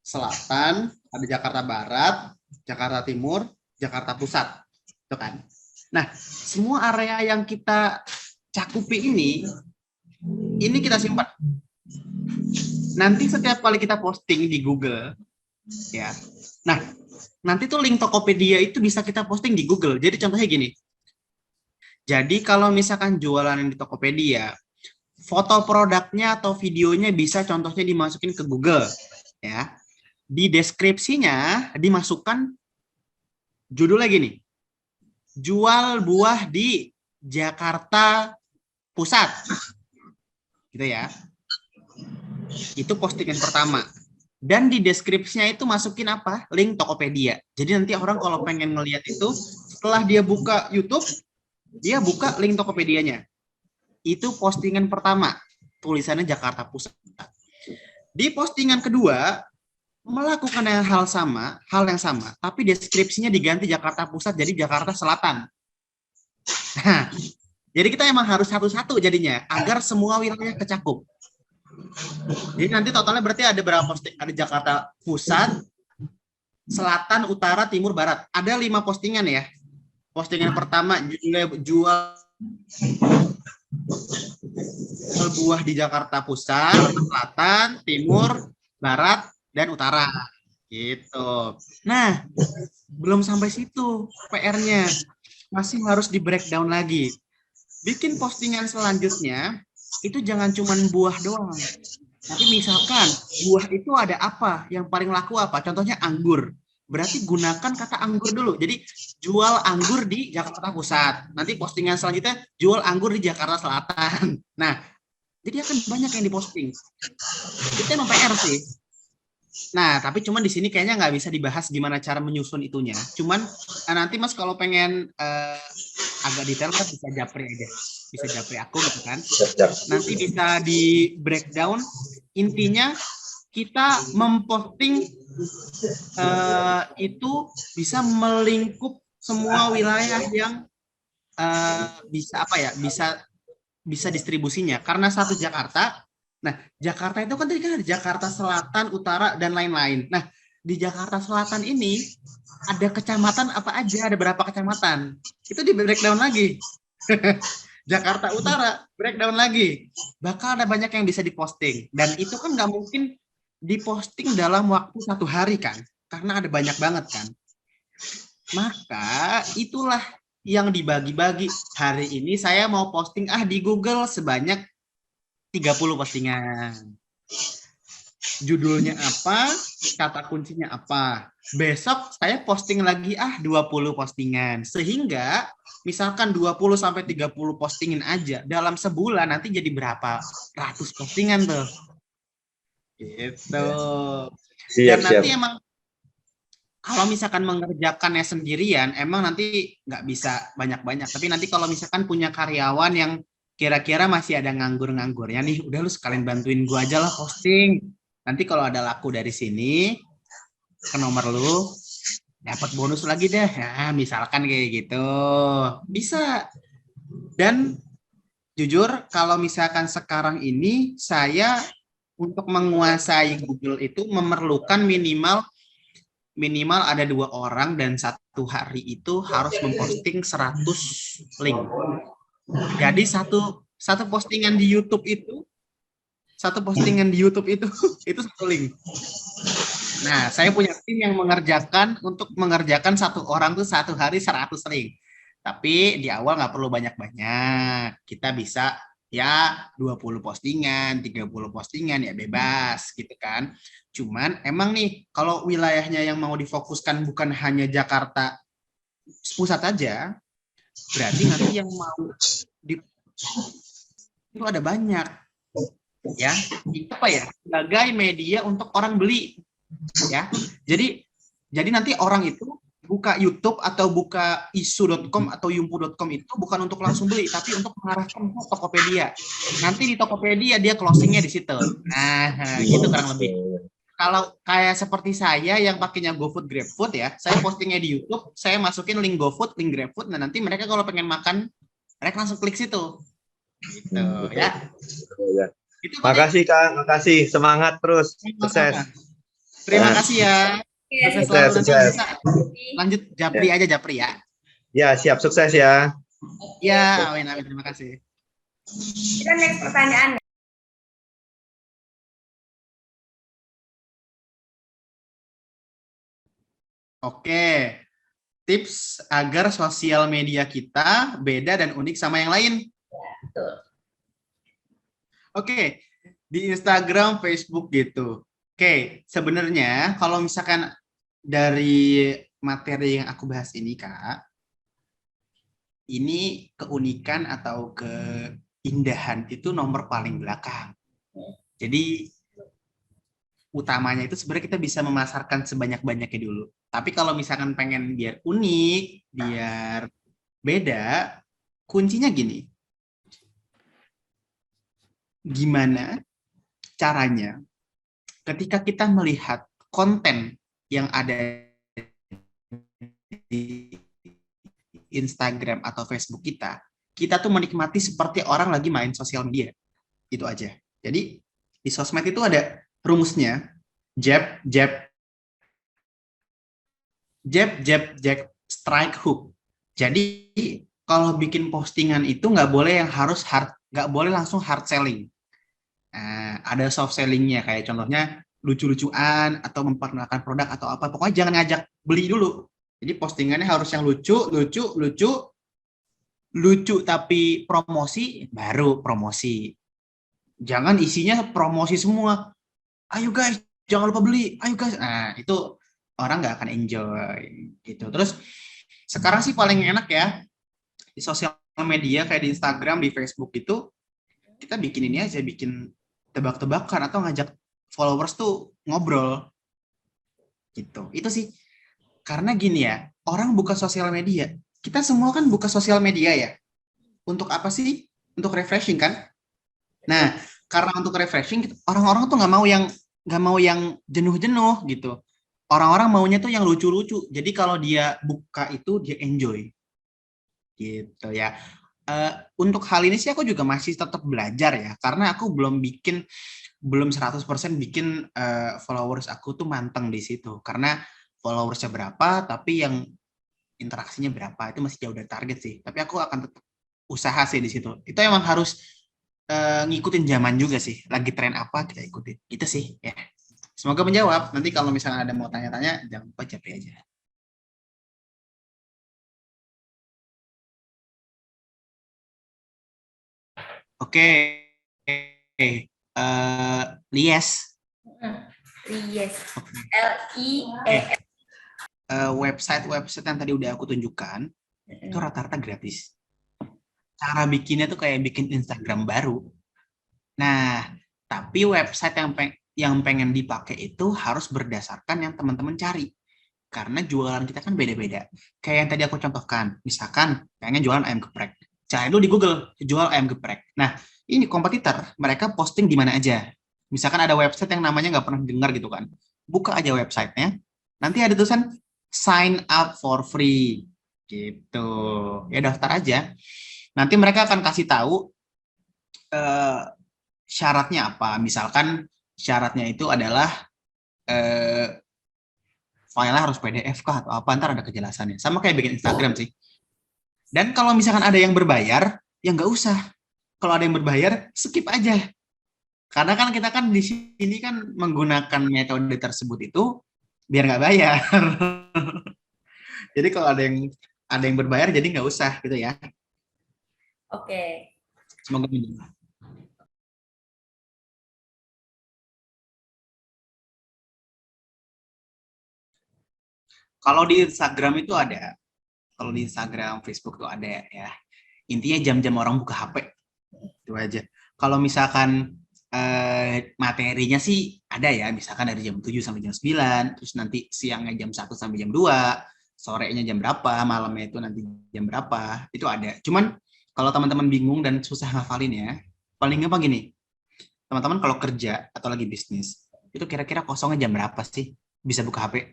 A: Selatan, ada Jakarta Barat, Jakarta Timur, Jakarta Pusat. Itu kan. Nah, semua area yang kita cakupi ini kita simpan. Nanti setiap kali kita posting di Google, ya. Nah, nanti tuh link Tokopedia itu bisa kita posting di Google. Jadi contohnya gini. Jadi kalau misalkan jualan di Tokopedia, foto produknya atau videonya bisa contohnya dimasukin ke Google, ya. Di deskripsinya dimasukkan judulnya gini. Jual buah di Jakarta Pusat. Gitu ya. Itu postingan pertama. Dan di deskripsinya itu masukin apa? Link Tokopedia. Jadi nanti orang kalau pengen ngelihat itu, setelah dia buka YouTube, dia buka link Tokopedianya. Itu postingan pertama. Tulisannya Jakarta Pusat. Di postingan kedua, melakukan hal yang sama, tapi deskripsinya diganti Jakarta Pusat jadi Jakarta Selatan. Nah, jadi kita emang harus satu-satu jadinya, agar semua wilayah kecakup. Jadi nanti totalnya berarti ada berapa posting? Ada Jakarta Pusat, Selatan, Utara, Timur, Barat. Ada 5 postingan ya. Postingan pertama jual buah di Jakarta Pusat, Selatan, Timur, Barat, dan Utara. Gitu. Nah, belum sampai situ PR-nya. Masih harus di breakdown lagi. Bikin postingan selanjutnya, itu jangan cuma buah doang. Tapi misalkan buah itu ada apa? Yang paling laku apa? Contohnya anggur. Berarti gunakan kata anggur dulu. Jadi jual anggur di Jakarta Pusat. Nanti postingan selanjutnya jual anggur di Jakarta Selatan. Nah, jadi akan banyak yang diposting. Itu emang PR sih. Nah, tapi cuman di sini kayaknya nggak bisa dibahas gimana cara menyusun itunya. Cuman nanti Mas kalau pengen agak detail kan bisa japri aja. Bisa japri aku gitu kan. Nanti bisa di breakdown. Intinya kita memposting itu bisa melingkup semua wilayah yang bisa apa ya? Bisa distribusinya. Karena satu Jakarta. Nah, Jakarta itu kan tadi kan ada Jakarta Selatan, Utara, dan lain-lain. Nah, di Jakarta Selatan ini ada kecamatan apa aja, ada berapa kecamatan. Itu di breakdown lagi. Jakarta Utara, breakdown lagi. Bakal ada banyak yang bisa diposting. Dan itu kan nggak mungkin diposting dalam waktu 1 hari kan. Karena ada banyak banget kan. Maka itulah yang dibagi-bagi. Hari ini saya mau posting di Google sebanyak 30 postingan. Judulnya apa, kata kuncinya apa. Besok saya posting lagi 20 postingan. Sehingga misalkan 20 sampai 30 postingan aja dalam sebulan nanti jadi berapa ratus postingan tuh. Gitu. Dan nanti emang kalau misalkan mengerjakannya sendirian emang nanti nggak bisa banyak-banyak. Tapi nanti kalau misalkan punya karyawan yang kira-kira masih ada nganggur-nganggurnya nih, udah lu sekalian bantuin gua aja lah posting. Nanti kalau ada laku dari sini ke nomor lu, dapat bonus lagi deh. Nah, misalkan kayak gitu. Bisa. Dan jujur kalau misalkan sekarang ini saya untuk menguasai Google itu memerlukan minimal ada 2 orang dan 1 hari itu harus memposting 100 link. Jadi satu postingan di YouTube itu itu 1 link. Nah, saya punya tim yang mengerjakan 1 orang tuh 1 hari 100 link. Tapi di awal nggak perlu banyak-banyak. Kita bisa ya 20 postingan, 30 postingan ya bebas gitu kan. Cuman emang nih kalau wilayahnya yang mau difokuskan bukan hanya Jakarta Pusat aja, berarti nanti yang mau itu ada banyak ya. Apa ya? Sebagai media untuk orang beli ya. Jadi nanti orang itu buka YouTube atau buka isu.com atau yumpu.com itu bukan untuk langsung beli, tapi untuk mengarahkan ke Tokopedia. Nanti di Tokopedia dia closingnya di situ. Nah, gitu kurang lebih. Kalau kayak seperti saya yang pakainya GoFood, GrabFood ya, saya postingnya di YouTube, saya masukin link GoFood, link GrabFood, nah nanti mereka kalau pengen makan, mereka langsung klik situ. Gitu ya.
C: Ya.
A: Itu
C: Makasih Kak, makasih. Semangat terus. Sukses.
A: Terima kasih ya.
B: Oke,
A: Sukses
C: sukses,
A: selalu. Nanti
C: sukses.
A: bisa lanjut Japri aja, Japri ya.
C: Ya, siap, sukses ya.
A: Ya, amin, amin. Terima kasih.
B: Kita next pertanyaan.
A: Oke, tips agar sosial media kita beda dan unik sama yang lain.
B: Betul.
A: Oke, di Instagram, Facebook gitu. Oke, sebenarnya kalau misalkan dari materi yang aku bahas ini, Kak, ini keunikan atau keindahan itu nomor paling belakang. Jadi utamanya itu sebenarnya kita bisa memasarkan sebanyak-banyaknya dulu. Tapi kalau misalkan pengen biar unik, biar beda, kuncinya gini. Gimana caranya ketika kita melihat konten yang ada di Instagram atau Facebook kita, kita tuh menikmati seperti orang lagi main sosial media. Itu aja. Jadi di sosmed itu ada rumusnya, jab, jab, jab, jab, jab, strike, hook. Jadi kalau bikin postingan itu nggak boleh yang harus hard, nggak boleh langsung hard selling. Nah, ada soft sellingnya kayak contohnya lucu-lucuan atau memperkenalkan produk atau apa. Pokoknya jangan ngajak beli dulu. Jadi postingannya harus yang lucu, lucu, lucu, lucu tapi promosi, baru promosi. Jangan isinya promosi semua. Ayo guys, jangan lupa beli. Ayo guys. Nah, itu orang nggak akan enjoy gitu. Terus sekarang sih paling enak ya di sosial media kayak di Instagram, di Facebook itu kita bikin ini aja, bikin tebak-tebakan atau ngajak followers tuh ngobrol gitu. Itu sih karena gini ya, orang buka sosial media. Kita semua kan buka sosial media ya. Untuk apa sih? Untuk refreshing kan? Nah, karena untuk refreshing orang-orang tuh nggak mau yang jenuh-jenuh gitu. Orang-orang maunya tuh yang lucu-lucu. Jadi kalau dia buka itu dia enjoy. Gitu ya. Untuk hal ini sih aku juga masih tetap belajar ya, karena aku belum 100% bikin followers aku tuh manteng di situ. Karena followersnya berapa, tapi yang interaksinya berapa itu masih jauh dari target sih. Tapi aku akan tetap usaha sih di situ. Itu emang harus ngikutin zaman juga sih. Lagi tren apa kita ikutin. Gitu sih ya. Semoga menjawab. Nanti kalau misalnya ada mau tanya-tanya, jangan lupa japri aja. Oke. Lies.
B: Yes. L-I-E-S.
A: Website yang tadi udah aku tunjukkan, itu rata-rata gratis. Cara bikinnya tuh kayak bikin Instagram baru. Nah, tapi website yang pengen dipakai itu harus berdasarkan yang teman-teman cari. Karena jualan kita kan beda-beda. Kayak yang tadi aku contohkan, misalkan pengen jualan ayam geprek. Cari dulu di Google, jual ayam geprek. Nah, ini kompetitor, mereka posting di mana aja. Misalkan ada website yang namanya nggak pernah dengar gitu kan. Buka aja websitenya, nanti ada tulisan sign up for free. Gitu. Ya daftar aja. Nanti mereka akan kasih tahu syaratnya apa. Misalkan syaratnya itu adalah file harus PDF kah atau apa, ntar ada kejelasannya. Sama kayak bikin Instagram sih. Dan kalau misalkan ada yang berbayar, ya nggak usah. Kalau ada yang berbayar, skip aja. Karena kan kita kan di sini kan menggunakan metode tersebut itu biar nggak bayar. Jadi kalau ada yang berbayar, jadi nggak usah gitu ya.
B: Oke.
A: Semoga menjawab. Kalau di Instagram itu ada. Kalau di Instagram, Facebook tuh ada ya. Intinya jam-jam orang buka HP. Itu aja. Kalau misalkan materinya sih ada ya. Misalkan dari jam 7 sampai jam 9. Terus nanti siangnya jam 1 sampai jam 2. sorenya jam berapa, malamnya itu nanti jam berapa, itu ada. Cuman kalau teman-teman bingung dan susah ngafalin ya, paling gampang gini, teman-teman kalau kerja atau lagi bisnis, itu kira-kira kosongnya jam berapa sih? Bisa buka HP?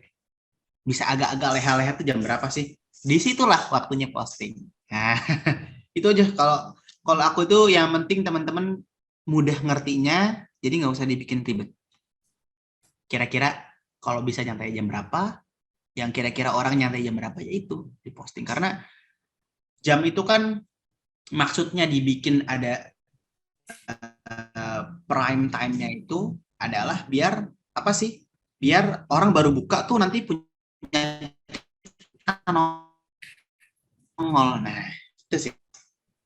A: Bisa agak-agak leha-leha tuh jam berapa sih? Disitulah waktunya posting. Nah, itu aja kalau kalau aku tuh yang penting teman-teman mudah ngertinya, jadi nggak usah dibikin ribet. Kira-kira kalau bisa nyantai jam berapa, yang kira-kira orang nyantai jam berapa ya itu diposting. Karena jam itu kan maksudnya dibikin ada prime time-nya itu adalah biar apa sih? Biar orang baru buka tuh nanti punya nongol. Nah, itu sih.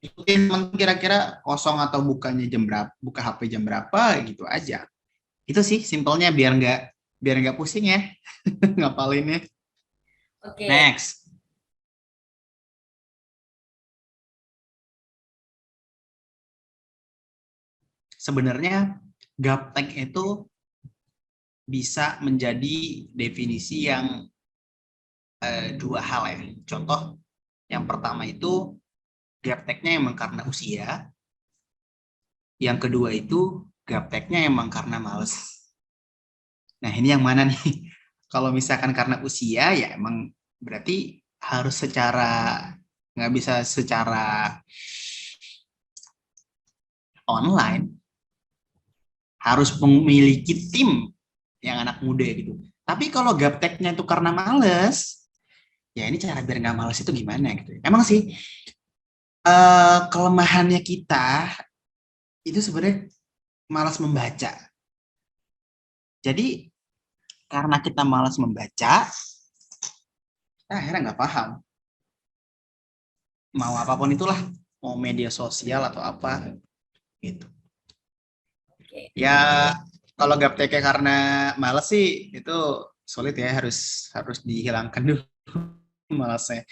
A: Ikutin kira-kira kosong atau bukanya jam berapa, buka HP jam berapa gitu aja. Itu sih simpelnya biar nggak pusing ya ngapalinnya.
B: Oke.
A: Next. Sebenarnya gaptek itu bisa menjadi definisi yang dua hal ya. Contoh yang pertama itu gapteknya emang karena usia. Yang kedua itu gapteknya emang karena males. Nah ini yang mana nih? Kalau misalkan karena usia ya emang berarti harus nggak bisa secara online, harus memiliki tim yang anak muda gitu. Tapi kalau gapteknya itu karena males, ya ini cara biar nggak males itu gimana gitu. Emang sih kelemahannya kita itu sebenarnya malas membaca. Jadi karena kita malas membaca, kita akhirnya nggak paham. Mau apapun itulah, mau media sosial atau apa gitu. Ya kalau gapteknya karena males sih itu sulit ya, harus dihilangkan dulu malasnya.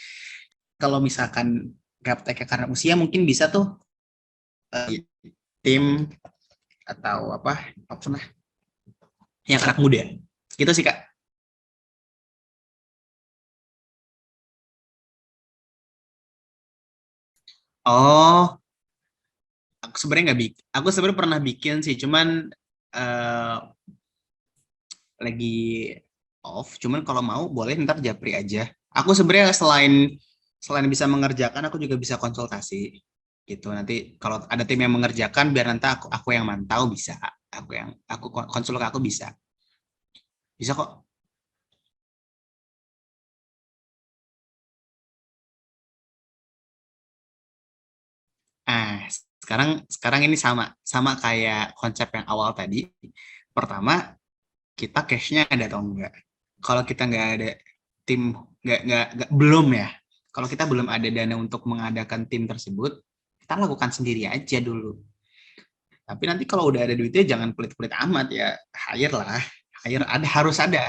A: Kalau misalkan gapteknya karena usia mungkin bisa tuh tim atau apa lah yang anak muda gitu sih Kak. Oh, aku sebenarnya pernah bikin sih, cuman eh, lagi off. Cuman kalau mau boleh ntar japri aja. Aku sebenarnya selain bisa mengerjakan, aku juga bisa konsultasi gitu. Nanti kalau ada tim yang mengerjakan, biar nanti aku yang mantau bisa. Aku konsul ke aku bisa. Bisa kok. Ah, sekarang ini sama kayak konsep yang awal tadi. Pertama, kita cash-nya ada atau enggak. Kalau kita nggak ada tim, belum ya. Kalau kita belum ada dana untuk mengadakan tim tersebut, kita lakukan sendiri aja dulu. Tapi nanti kalau udah ada duitnya jangan pelit-pelit amat ya, hire lah. Harus ada.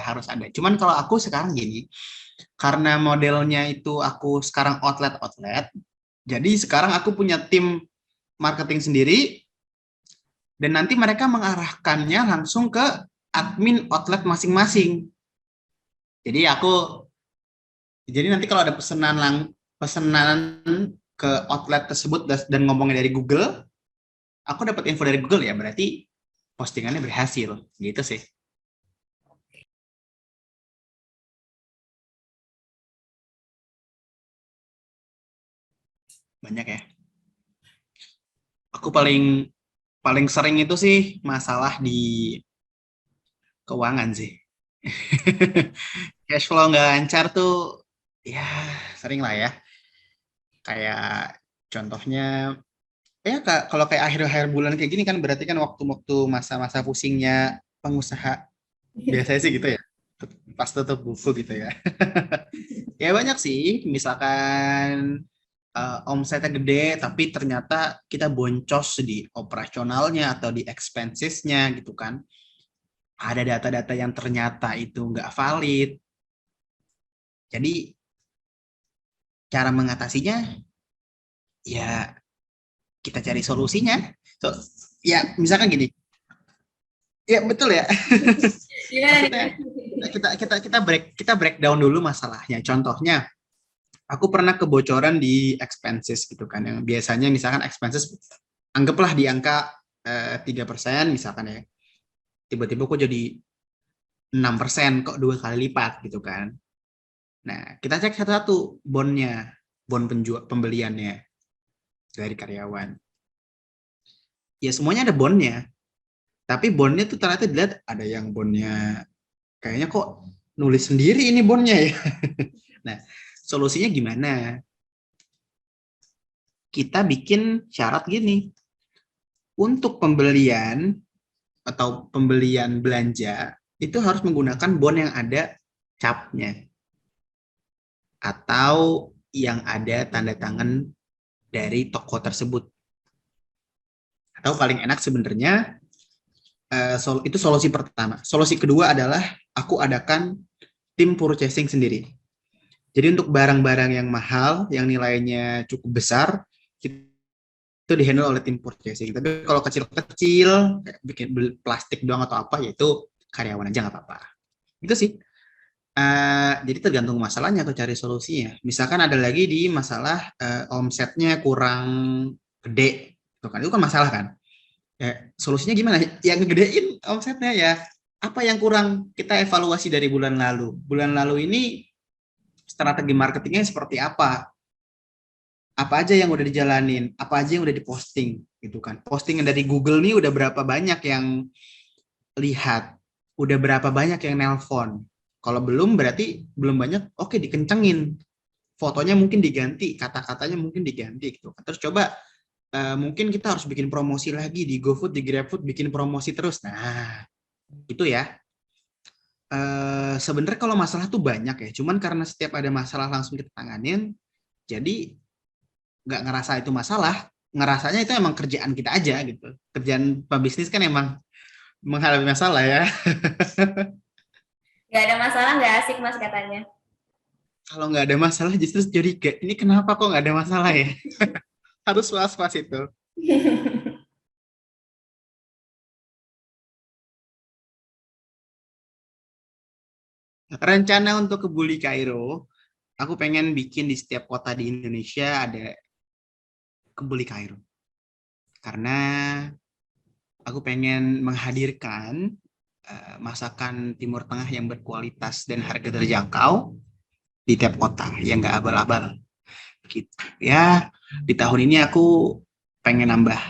A: Cuman kalau aku sekarang gini, karena modelnya itu aku sekarang outlet, jadi sekarang aku punya tim marketing sendiri, dan nanti mereka mengarahkannya langsung ke admin outlet masing-masing. Jadi nanti kalau ada pesanan ke outlet tersebut dan ngomongnya dari Google, aku dapat info dari Google ya, berarti postingannya berhasil, gitu sih. Banyak ya. Aku paling sering itu sih masalah di keuangan sih. Cash flow nggak lancar tuh, ya sering lah ya. Kayak contohnya, ya kalau kayak akhir-akhir bulan kayak gini kan berarti kan waktu-waktu masa-masa pusingnya pengusaha. Biasanya sih gitu ya. Pas tutup buku gitu ya. Ya banyak sih, misalkan omsetnya gede, tapi ternyata kita boncos di operasionalnya atau di expenses-nya gitu kan. Ada data-data yang ternyata itu nggak valid. Jadi cara mengatasinya ya kita cari solusinya. Ya misalkan gini, ya betul ya.
B: Gimana nih?
A: Maksudnya kita kita breakdown dulu masalahnya. Contohnya, aku pernah kebocoran di expenses gitu kan, yang biasanya misalkan expenses anggaplah di angka 3% misalkan ya, tiba-tiba kok jadi 6%, kok 2 kali lipat gitu kan. Nah, kita cek satu-satu bondnya, bond pembeliannya dari karyawan. Ya semuanya ada bondnya, tapi bondnya tuh ternyata dilihat ada yang bondnya kayaknya kok nulis sendiri ini bondnya ya. Nah, solusinya gimana? Kita bikin syarat gini, untuk pembelian atau pembelian belanja itu harus menggunakan bond yang ada capnya atau yang ada tanda tangan dari toko tersebut. Atau paling enak sebenarnya itu solusi pertama. Solusi kedua adalah aku adakan tim purchasing sendiri. Jadi untuk barang-barang yang mahal, yang nilainya cukup besar, itu dihandle oleh tim purchasing. Tapi kalau kecil-kecil, kayak bikin plastik doang atau apa, yaitu karyawan aja nggak apa-apa. Itu sih. Jadi tergantung masalahnya atau cari solusinya. Misalkan ada lagi di masalah omsetnya kurang gede, itu kan masalah kan. Solusinya gimana? Yang ngegedein omsetnya ya. Apa yang kurang? Kita evaluasi dari bulan lalu. Bulan lalu ini strategi marketingnya seperti apa? Apa aja yang udah dijalanin? Apa aja yang udah diposting? Gitu kan. Postingan dari Google nih udah berapa banyak yang lihat? Udah berapa banyak yang nelpon? Kalau belum berarti belum banyak, oke dikencengin. Fotonya mungkin diganti, kata-katanya mungkin diganti gitu. Terus coba mungkin kita harus bikin promosi lagi di GoFood, di GrabFood, bikin promosi terus. Nah, itu ya. Sebenarnya kalau masalah tuh banyak ya, cuman karena setiap ada masalah langsung kita tanganin, jadi nggak ngerasa itu masalah, ngerasanya itu emang kerjaan kita aja gitu. Kerjaan pebisnis kan emang menghadapi masalah ya.
B: Nggak ada masalah, nggak asik Mas katanya.
A: Kalau nggak ada masalah justru jadi ini kenapa kok nggak ada masalah ya? Harus was-was itu. Rencana untuk ke Bully Kairo, aku pengen bikin di setiap kota di Indonesia ada ke Bully Kairo. Karena aku pengen menghadirkan masakan Timur Tengah yang berkualitas dan harga terjangkau di tiap kota, yang nggak abal-abal. Gitu. Ya, di tahun ini aku pengen nambah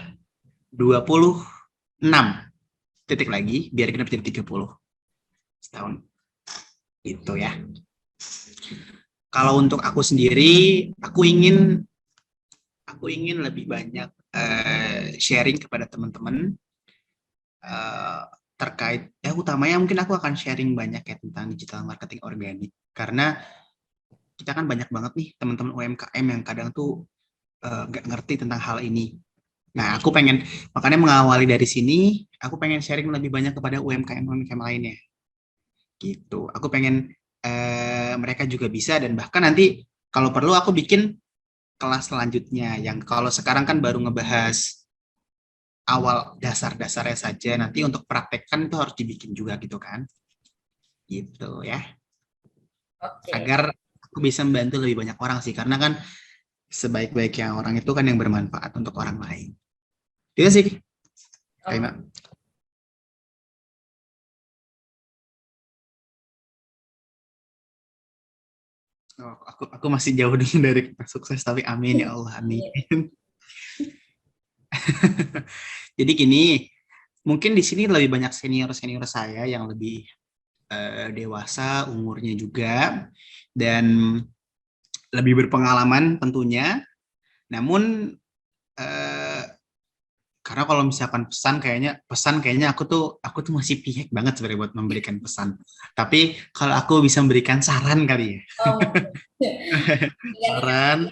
A: 26 titik lagi, biar kita jadi 30 setahun. Itu ya. Kalau untuk aku sendiri, aku ingin lebih banyak sharing kepada teman-teman terkait utamanya mungkin aku akan sharing banyak ya tentang digital marketing organik, karena kita kan banyak banget nih teman-teman UMKM yang kadang tuh nggak ngerti tentang hal ini. Nah, aku pengen makanya mengawali dari sini, aku pengen sharing lebih banyak kepada UMKM lainnya. Gitu. Aku pengen mereka juga bisa, dan bahkan nanti kalau perlu aku bikin kelas selanjutnya yang kalau sekarang kan baru ngebahas awal dasar-dasarnya saja, nanti untuk praktekkan itu harus dibikin juga gitu kan. Gitu ya.
B: Oke.
A: Agar aku bisa membantu lebih banyak orang sih, karena kan sebaik-baiknya orang itu kan yang bermanfaat untuk orang lain. Itu sih. Kayak aku masih jauh dulu dari kata sukses, tapi amin ya Allah, amin. Jadi gini, mungkin di sini lebih banyak senior saya yang lebih dewasa umurnya juga dan lebih berpengalaman tentunya. Namun karena kalau misalkan pesan kayaknya aku tuh masih pihak banget sebenarnya buat memberikan pesan. Tapi kalau aku bisa memberikan saran kali ya.
B: Oh.
A: Saran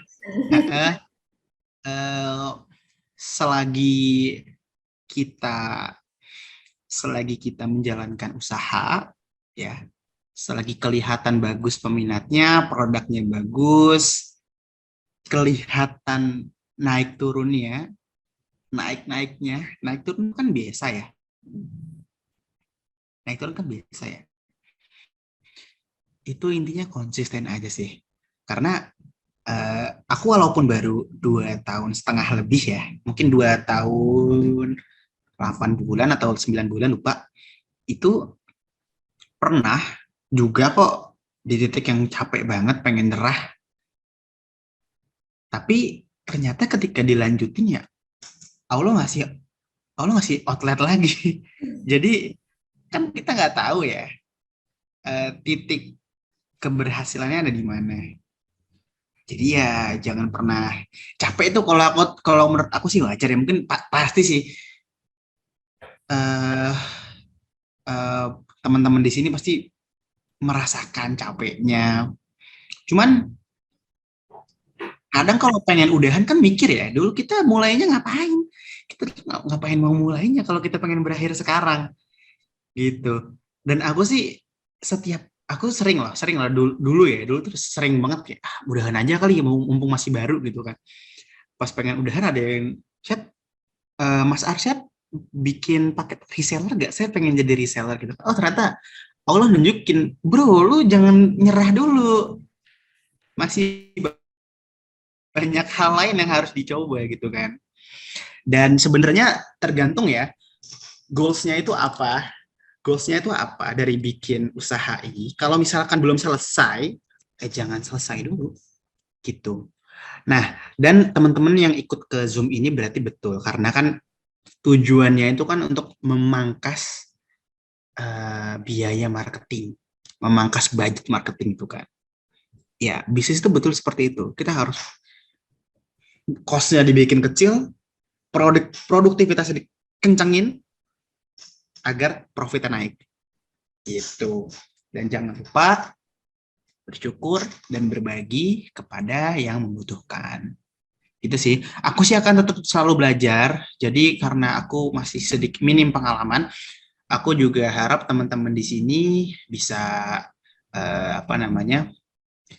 A: selagi kita menjalankan usaha ya, selagi kelihatan bagus peminatnya, produknya bagus, kelihatan naik turunnya, naik turun kan biasa ya. Naik turun kan biasa ya. itu intinya konsisten aja sih. Karena aku walaupun baru 2 tahun setengah lebih ya, mungkin 2 tahun 8 bulan atau 9 bulan lupa, itu pernah juga kok di titik yang capek banget pengen nyerah, tapi ternyata ketika dilanjutin ya Allah ngasih Allah ngasih outlet lagi. Jadi kan kita nggak tahu ya titik keberhasilannya ada di mana. Jadi ya jangan pernah capek itu, kalau menurut aku sih wajar ya, mungkin pasti sih eh eh, teman-teman di sini pasti merasakan capeknya. Cuman kadang kalau pengen udahan kan mikir ya, dulu kita mulainya ngapain? Kita ngapain mau mulainya kalau kita pengen berakhir sekarang gitu. Dan aku sih aku sering lah dulu tuh sering banget kayak udahan aja kali ya, mumpung masih baru gitu kan. Pas pengen udahan ada yang chat, Mas Arsyad bikin paket reseller gak? Saya pengen jadi reseller gitu. Oh ternyata Allah nunjukin, bro lu jangan nyerah dulu. Masih banyak hal lain yang harus dicoba gitu kan. Dan sebenarnya tergantung ya, goals-nya itu apa? Goals-nya itu apa dari bikin usaha ini? Kalau misalkan belum selesai, jangan selesai dulu gitu. Nah, dan teman-teman yang ikut ke Zoom ini berarti betul, karena kan tujuannya itu kan untuk memangkas biaya marketing, memangkas budget marketing itu kan. Ya, bisnis itu betul seperti itu. Kita harus cost-nya dibikin kecil, produktivitasnya dikencengin agar profitnya naik. Gitu. Dan jangan lupa bersyukur dan berbagi kepada yang membutuhkan. Itu sih. Aku sih akan tetap selalu belajar. Jadi karena aku masih sedikit minim pengalaman, aku juga harap teman-teman di sini bisa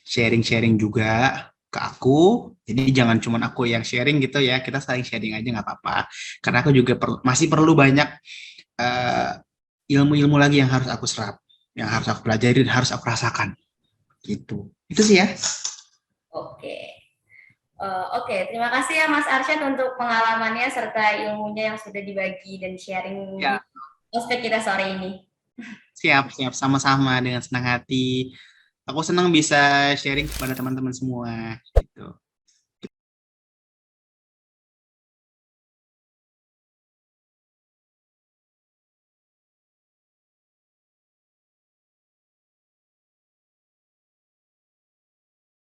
A: sharing-sharing juga ke aku. Jadi jangan cuma aku yang sharing gitu ya, kita saling sharing aja nggak apa-apa. Karena aku juga masih perlu banyak eh, ilmu-ilmu lagi yang harus aku serap, yang harus aku pelajari dan harus aku rasakan. Gitu. Itu sih ya.
B: Oke. Oke, terima kasih ya Mas Arsyad untuk pengalamannya serta ilmunya yang sudah dibagi dan sharing di
A: Ya.
B: aspek kita sore ini.
A: Siap, siap. Sama-sama dengan senang hati. Aku senang bisa sharing kepada teman-teman semua. Gitu.